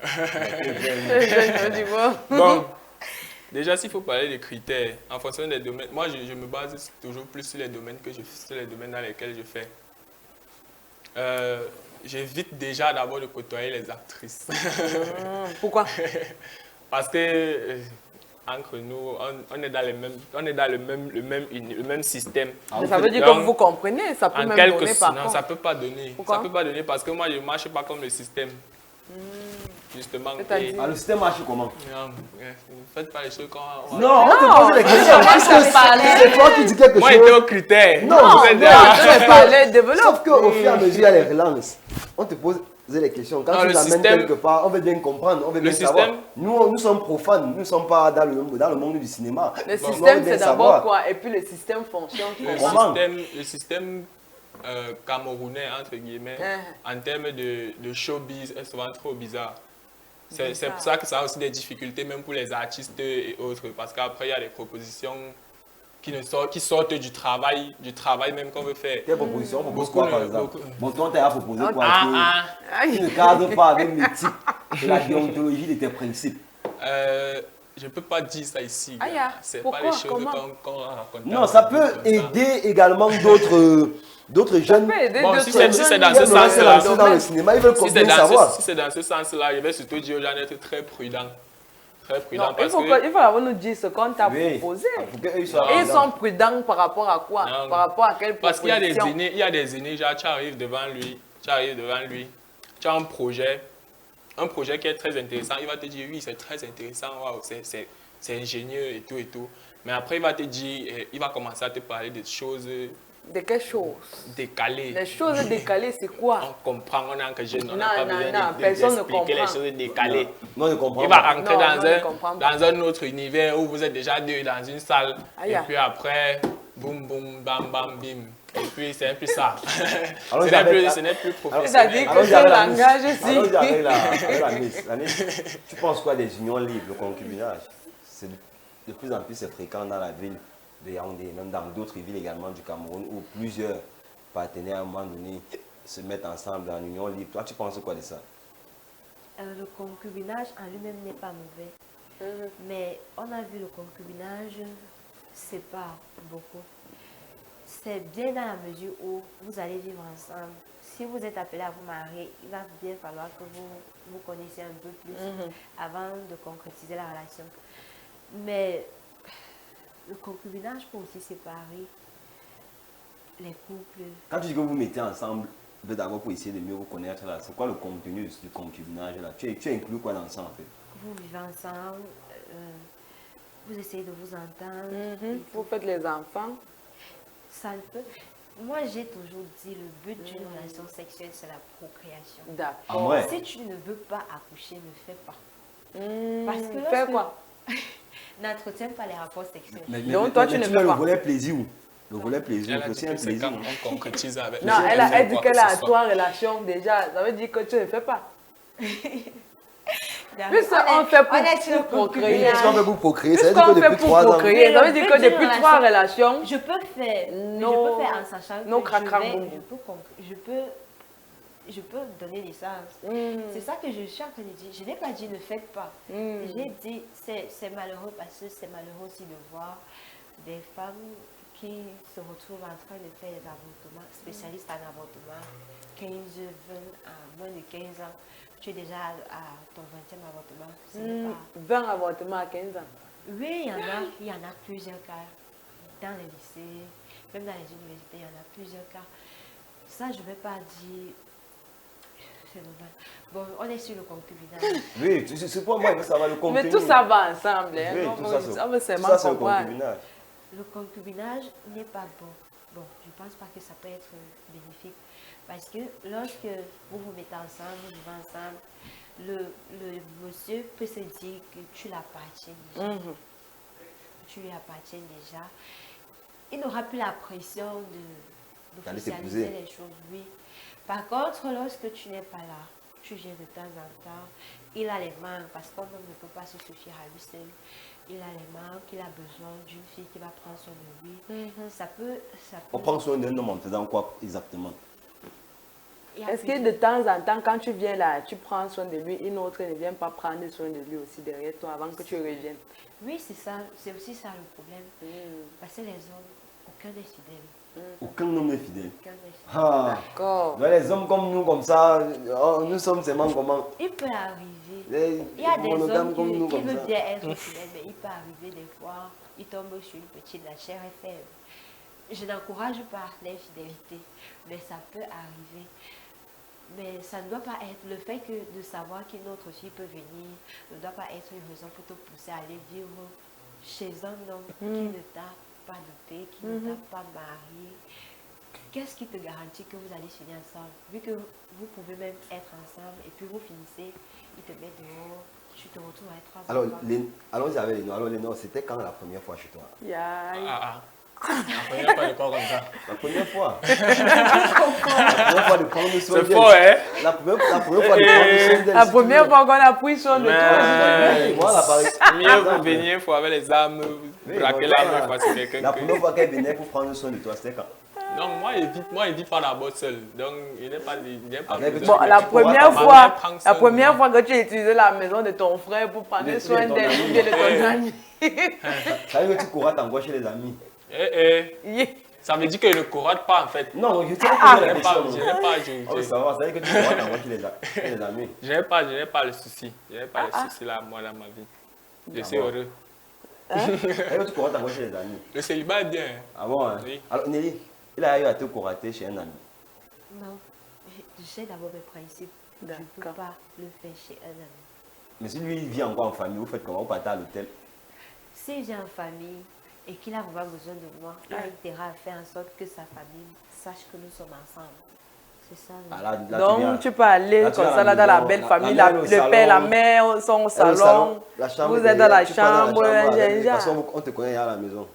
Je dis bon. Bon, déjà, s'il faut parler des critères, en fonction des domaines, moi, je me base toujours plus sur les domaines sur les domaines dans lesquels je fais. J'évite déjà d'abord de côtoyer les actrices. Pourquoi? Parce que entre nous, on est dans le même système. Mais ça veut dire Donc, que vous comprenez, ça peut en même quelque donner sorte, par non, contre. ça peut pas donner. Pourquoi? Ça peut pas donner parce que moi, je ne marche pas comme le système. Justement. C'est-à-dire? Ah, le système marche comment? Non, ne faites pas les choses quand on... Non, on te pose des questions. C'est toi qui dis quelque Moi, j'étais chose. au critère. Non, Vous non, êtes non, là. Je vais parler, développe. Sauf qu'au fur et à mesure, il y a les relances. On te pose les questions. Quand Non, tu le l'amènes système- quelque part, on veut bien comprendre, on veut bien Le savoir. système- Nous sommes profanes, nous ne sommes pas dans le monde du cinéma. Le Donc, on système, veut bien c'est d'abord savoir. quoi? Et puis le système fonctionne Le comment? système camerounais, entre guillemets, en termes de showbiz, est souvent trop bizarre. C'est pour ça que ça a aussi des difficultés, même pour les artistes et autres, parce qu'après, il y a des propositions qui sortent du travail même qu'on veut faire. Quelle proposition? On propose Beaucoup quoi, par de- exemple? beaucoup- Bon, toi, on t'a proposé quoi? Ah, Tu ne cadres pas avec l'éthique et la déontologie de tes principes. je ne peux pas dire ça ici. Aïe, C'est pas pourquoi? les choses Comment? qu'on raconte. Non, ça peut aider également d'autres jeunes. Ça peut aider Bon, d'autres si c'est jeunes dans Qui ce aiment rester sens-là, lancés dans le cinéma, ils veulent Si c'est bien savoir. dans ce sens-là, je vais surtout dire aux gens d'être très prudents. Très prudents Non, il parce faut que... nous dire ce qu'on t'a Oui. proposé. Pour qu'eux soient Et ils prudents. sont prudents par rapport à quoi? Non. Par rapport à quelle Parce qu'il y a des proposition? aînés, genre tu arrives devant lui, tu as un projet qui est très intéressant, il va te dire oui, c'est très intéressant, waouh, c'est ingénieux et tout. Mais après, il va te dire, il va commencer à te parler de choses De quelle chose? décalées. Les choses décalées, c'est quoi? On comprend, on est encore jeune, on Non, n'a pas non, besoin non, de personne ne d'expliquer les comprend. choses décalées. Non, je comprends. Il va pas. rentrer Non, non, je comprends pas. dans un autre univers où vous êtes déjà deux dans une salle. Aïe. Et puis après, boum, boum, bam, bam, bim. Et puis c'est un peu ça. Alors, Ce n'est plus professionnel. C'est-à-dire que Allons-y ce avec la langage Miss. ici. Allons-y avec la Miss. La Miss, tu penses quoi des unions libres, le concubinage? C'est de plus en plus c'est fréquent dans la ville de Yaoundé, même dans d'autres villes également du Cameroun, où plusieurs partenaires à un moment donné se mettent ensemble en union libre. Toi, tu penses quoi de ça? Le concubinage en lui-même n'est pas mauvais. Mais on a vu le concubinage sépare beaucoup. C'est bien dans la mesure où vous allez vivre ensemble. Si vous êtes appelé à vous marier, il va bien falloir que vous connaissiez un peu plus avant de concrétiser la relation. Mais le concubinage peut aussi séparer. les couples. Quand tu dis que vous mettez ensemble, d'abord pour essayer de mieux vous connaître, là, c'est quoi le contenu du concubinage là? Tu inclus quoi dans ça en fait? Vous vivez ensemble, vous essayez de vous entendre. Vous faites les enfants. Ça ne peut. Moi, j'ai toujours dit le but d'une relation sexuelle, c'est la procréation. D'accord. Ah ouais. Si tu ne veux pas accoucher, ne fais pas. Parce que Fais lorsque- quoi? N'entretiens pas les rapports sexuels. Donc, toi, tu ne tu fais mets le pas. volet plaisir où? Le volet plaisir, Elle a c'est dit aussi que un c'est plaisir. quand on concrétise avec Non, les elle a dit quoi qu'elle que a ce soit. 3 relations déjà. Ça veut dire que tu ne fais pas. Non, Puisque mais on fait on est sur le pour Oui, procréer. qu'est-ce qu'on fait pour procréer? Ça veut dire Puisqu'on que fait depuis pour 3 ans. procréer, ça veut dire que Mais le but depuis d'une 3 relations, Je peux faire, mais Non. je peux faire en sachant que Non, cracra, je, boum, vais, boum. je peux donner naissance. C'est ça que je suis en train de dire. Je n'ai pas dit ne faites pas. J'ai dit c'est malheureux parce que c'est malheureux aussi de voir des femmes qui se retrouvent en train de faire des avortements, spécialistes en avortement, 15, 20, à moins de 15 ans. Tu es déjà à ton 20e avortement. Ce n'est pas- 20 avortements à 15 ans. Oui, il y en a plusieurs cas. Dans les lycées, même dans les universités, il y en a plusieurs cas. Ça, je ne vais pas dire. C'est normal. Bon, on est sur le concubinage. Oui, c'est pour moi, il faut savoir le contenu. Mais tout ça va ensemble. Hein. Oui, Non, tout mais ça, ça, mais c'est tout mal ça, c'est le comprendre. concubinage. Le concubinage n'est pas bon. Bon, je ne pense pas que ça peut être bénéfique. Parce que lorsque vous vous mettez ensemble, vous vivez ensemble, le monsieur peut se dire que tu l'appartiens déjà. Tu lui appartiens déjà. Il n'aura plus la pression D'aller d'officialiser t'épouser. les choses, oui. Par contre, lorsque tu n'es pas là, tu viens de temps en temps, il a les manques, parce qu'un homme ne peut pas se suffire à lui seul. Il a les manques, il a besoin d'une fille qui va prendre soin de lui. Ça peut... On prend soin d'un homme en faisant quoi exactement? il y a Est-ce que de temps en temps, quand tu viens là, tu prends soin de lui, une autre ne vient pas prendre soin de lui aussi derrière toi avant que tu reviennes? Oui, c'est ça, c'est aussi ça le problème. Parce que les hommes, aucun n'est fidèle. Aucun homme n'est fidèle. Aucun n'est fidèle. Ah, D'accord. mais les hommes comme nous, comme ça, nous sommes seulement comment? Il peut arriver. Les Il y a des monogames hommes comme nous, qui comme veulent ça. bien être fidèles, mais il peut arriver des fois, ils tombent sur une petite, la chair est faible. Je n'encourage pas l'infidélité, mais ça peut arriver. Mais ça ne doit pas être le fait que de savoir qu'une autre fille peut venir, ne doit pas être une raison pour te pousser à aller vivre chez un homme qui ne t'a pas doté, qui ne t'a pas marié. Qu'est-ce qui te garantit que vous allez finir ensemble? Vu que vous pouvez même être ensemble et puis vous finissez, il te met dehors, tu te retrouves avec 3 Alors, enfants. allons-y avec les noms. Alors, les noms, c'était quand la première fois chez toi? La première fois de quoi comme ça? La première fois. La première fois de prendre soin C'est d'elle. faux, hein? La première fois de prendre soin d'elle. La première fois qu'on a pris soin de toi. Mais Voilà, par exemple. mieux vous venir, il faut avec les armes, braquer voilà. l'arme face à quelqu'un. La que- première fois qu'elle venait pour prendre soin de toi, c'était quand? Non, moi, il dit pas d'abord seul. Donc, il n'est pas... Avec besoin. Bon, Tu la pourras première pas fois, mal prendre la soin de première moi. fois que tu as utilisé la maison de ton frère pour prendre De soin ton d'elle ami. ou bien de ton ami. Ça veut dire que tu courras encore chez les amis. Yeah. Ça veut dire qu'il ne corrode pas, en fait. Non, je tiens Je à n'ai la pas, question. je n'ai pas, On veut savoir, ça veut dire que tu courras encore chez les amis. je n'ai pas le souci. Je n'ai pas le souci là, moi, dans ma vie. Je suis heureux. Ça veut dire que tu courras encore chez les amis. Le célibat est bien. Ah bon, hein? Oui. Alors, Nelly, il a eu à te courater chez un ami. Non, je sais d'abord mes principes. Je ne peux D'accord. pas le faire chez un ami. Mais si lui, il vit encore en famille, vous faites comment? Vous partez à l'hôtel? S'il vient en famille et qu'il a vraiment besoin de moi, il a intérêt à faire en sorte que sa famille sache que nous sommes ensemble. C'est ça. Ah, là, tu Donc viens- tu peux aller là, tu comme viens à ça là dans la maison, belle la famille, mère est au le père, salon, la mère sont au elle est au salon, la chambre vous est êtes dans la derrière, tu pars dans chambre, avec- genre. parce qu'on te connaît à la maison.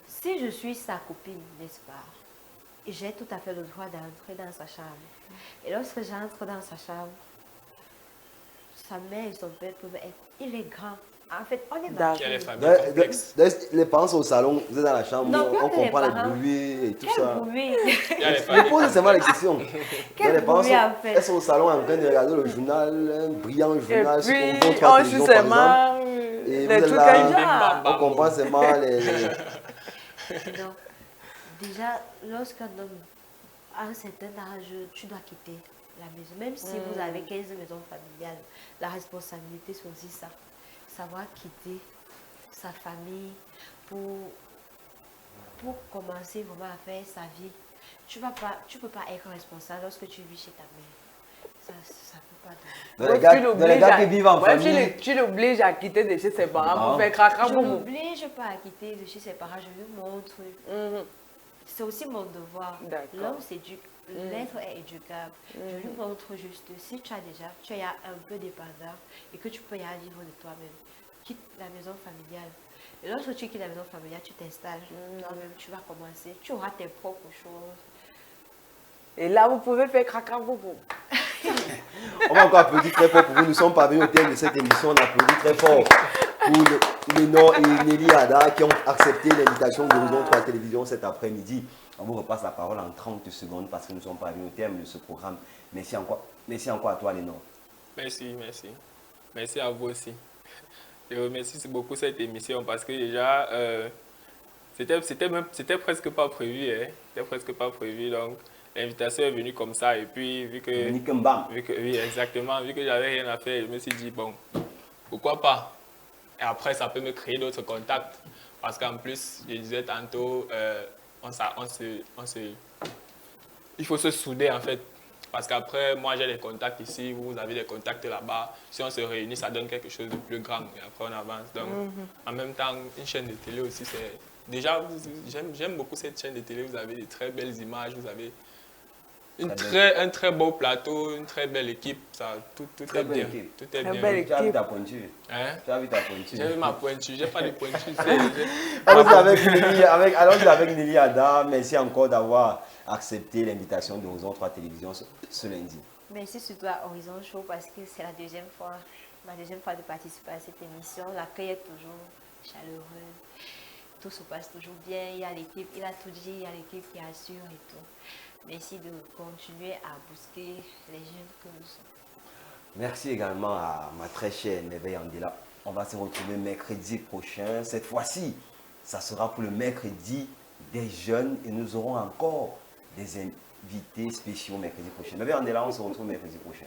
Si je suis sa copine, n'est-ce pas, j'ai tout à fait le droit d'entrer dans sa chambre. Et lorsque j'entre dans sa chambre, sa mère et son père peuvent être... Il est grand. En fait, on est D'accord. Qui a les mariés. familles complexes. Les parents sont au salon, vous êtes dans la chambre, Non, on pas que les comprend les parents. bruits et tout Quel ça. bruit! Il y a les Je familles. pose seulement les questions. Quel Les parents bruit, en fait. elles sont au salon en train de regarder le journal, un brillant Et journal sur puis, Congo 3 on télévisions, suit par seulement Et les vous êtes trucs là, comme bim, ça. bam, on comprend seulement les... Non. Déjà, lorsqu'un homme a un certain âge, tu dois quitter la maison. Même si vous avez 15 maisons familiales, la responsabilité, c'est aussi ça. Savoir quitter sa famille pour pour commencer vraiment à faire sa vie, tu peux pas être responsable lorsque tu vis chez ta mère. Ça peut pas donner. Dans les gars qui vivent en famille. Tu l'obliges à quitter de chez ses parents pour faire cracra Je pour ne vous. l'oblige pas à quitter de chez ses parents, je lui montre. C'est aussi mon devoir. L'homme s'éduque, l'être est éducable. Je lui montre juste, si tu es un peu dépendant et que tu peux y aller vivre de toi-même, quitte la maison familiale. Et lorsque tu quittes la maison familiale, tu t'installes toi-même, tu vas commencer, tu auras tes propres choses. Et là, vous pouvez faire cracra pour vous. On va encore applaudir très fort pour vous. Nous sommes parvenus au terme de cette émission. On applaudit très fort pour Lénore et Nelly Ada qui ont accepté l'invitation d'Horizon 3 Télévision cet après-midi. On vous repasse la parole en 30 secondes parce que nous sommes parvenus au terme de ce programme. Merci encore à toi, Lénore. Merci. Merci à vous aussi. Je remercie beaucoup cette émission parce que déjà, c'était presque pas prévu. Hein. C'était presque pas prévu. Donc, l'invitation est venue comme ça. Et puis, vu que oui, exactement. Vu que j'avais rien à faire, je me suis dit, bon, pourquoi pas? Et après, ça peut me créer d'autres contacts. Parce qu'en plus, je disais tantôt, il faut se souder en fait. Parce qu'après, moi j'ai des contacts ici, vous avez des contacts là-bas. Si on se réunit, ça donne quelque chose de plus grand. Et après, on avance. Donc, en même temps, une chaîne de télé aussi, c'est... Déjà, j'aime beaucoup cette chaîne de télé. Vous avez de très belles images, vous avez un très beau plateau, une très belle équipe. Ça, tout est bien. Tout est bien. Tu as vu ta pointure? Hein? Tu as vu ta pointure? J'ai vu ma pointure. J'ai pas de pointure. Allons-y avec Nelly Ada. Merci encore d'avoir accepté l'invitation d'Horizon 3 Télévision ce lundi. Merci surtout à Horizon Show parce que c'est ma deuxième fois de participer à cette émission. L'accueil est toujours chaleureux. Tout se passe toujours bien. Il y a l'équipe, il a tout dit, il y a l'équipe qui assure et tout. Merci de continuer à bousquer les jeunes que nous sommes. Merci également à ma très chère Merveille Andela. On va se retrouver mercredi prochain. Cette fois-ci, ça sera pour le mercredi des jeunes et nous aurons encore des invités spéciaux mercredi prochain. Merveille Andela, on se retrouve mercredi prochain.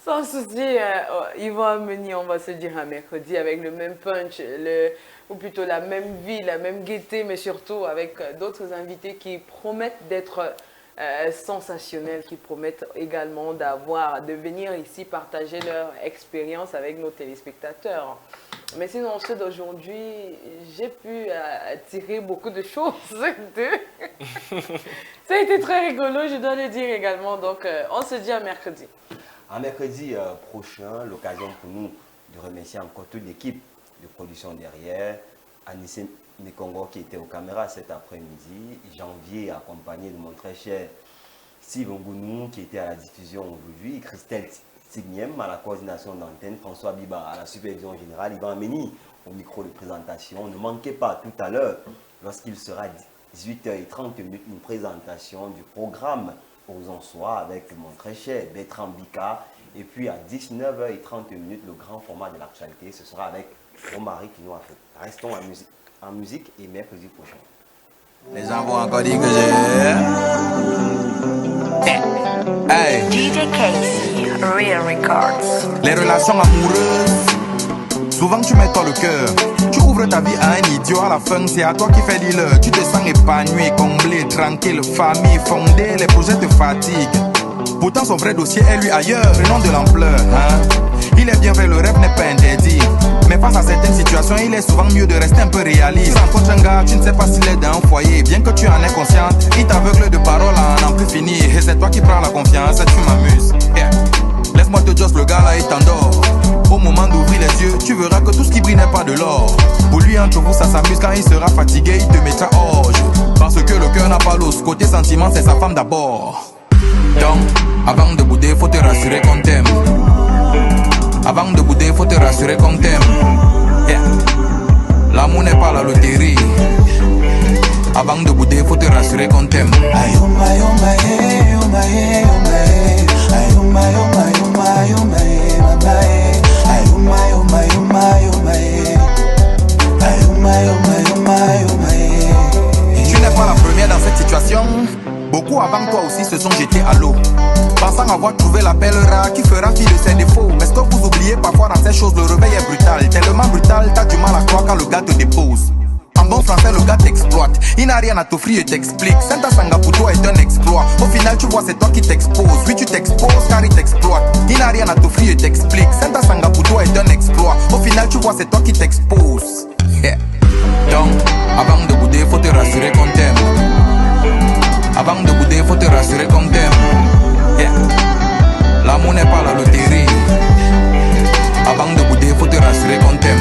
Sans souci, ils vont amener, on va se dire un mercredi avec le même punch, ou plutôt la même vie, la même gaieté, mais surtout avec d'autres invités qui promettent d'être sensationnels, qui promettent également de venir ici partager leur expérience avec nos téléspectateurs. Mais sinon, ceux d'aujourd'hui, j'ai pu tirer beaucoup de choses d'eux. Ça a été très rigolo, je dois le dire également. Donc, on se dit à mercredi. À mercredi prochain, l'occasion pour nous de remercier encore toute l'équipe de production derrière. Anissé Mekongo qui était aux caméras cet après-midi. Janvier accompagné de mon très cher Steve Ngounou qui était à la diffusion aujourd'hui. Christelle Signiem à la coordination d'antenne. François Biba à la supervision générale. Ivan Méni au micro de présentation. Ne manquez pas tout à l'heure, lorsqu'il sera 18h30, une présentation du programme Horizon Soir avec mon très cher Bertrand Bika. Et puis à 19h30, le grand format de l'actualité, ce sera avec Romary qui nous a fait. Restons en musique et mercredi prochain. Les gens vont encore dire que j'ai... Hey. DJ Casey, Real Records. Les relations amoureuses, souvent tu mets toi le cœur. Tu ouvres ta vie à un idiot, à la fin c'est à toi qui fais l'heure. Tu te sens épanoui, comblé, tranquille, famille fondée, les projets te fatiguent. Pourtant son vrai dossier est lui ailleurs, prenons de l'ampleur, hein. Il est bien vrai, le rêve n'est pas interdit. Mais face à certaines situations, il est souvent mieux de rester un peu réaliste. Tu rencontres un gars, tu ne sais pas s'il est dans un foyer. Bien que tu en aies conscience, il t'aveugle de paroles à n'en plus finir. Et c'est toi qui prends la confiance, tu m'amuses, yeah. Laisse-moi te dire, le gars là il t'endort. Au moment d'ouvrir les yeux, tu verras que tout ce qui brille n'est pas de l'or. Pour lui entre vous ça s'amuse, quand il sera fatigué, il te mettra hors jeu. Parce que le cœur n'a pas l'os, côté sentiment c'est sa femme d'abord. Donc, avant de bouder, faut te rassurer qu'on t'aime. Avant de bouder, faut te rassurer qu'on t'aime, yeah. L'amour n'est pas la loterie. Avant de bouder, faut te rassurer qu'on t'aime. Tu n'es pas la première dans cette situation. Beaucoup avant toi aussi se sont jetés à l'eau, pensant avoir trouvé la belle rare qui fera fi de ses défauts. Mais ce que vous oubliez parfois dans ces choses, le réveil est brutal. Tellement brutal, t'as du mal à croire quand le gars te dépose. En bon français, le gars t'exploite. Il n'a rien à t'offrir, il t'explique. Senta Sanga pour toi est un exploit. Au final, tu vois, c'est toi qui t'exposes. Oui, tu t'exposes car il t'exploite. Il n'a rien à t'offrir, il t'explique. Senta Sanga pour toi est un exploit. Au final, tu vois, c'est toi qui t'exposes. Yeah. Donc, avant de bouder, faut te rassurer qu'on t'aime. Avant de bouder, faut te rassurer qu'on t'aime. Yeah. L'amour n'est pas la loterie. Avant de bouder, faut te rassurer qu'on t'aime.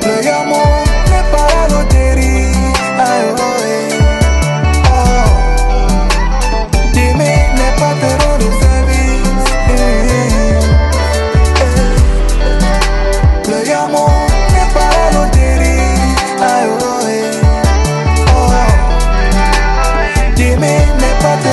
Le amour n'est pas la loterie. T'aimer n'est pas te rendre service. Le amour n'est pas la loterie. T'aimer n'est pas te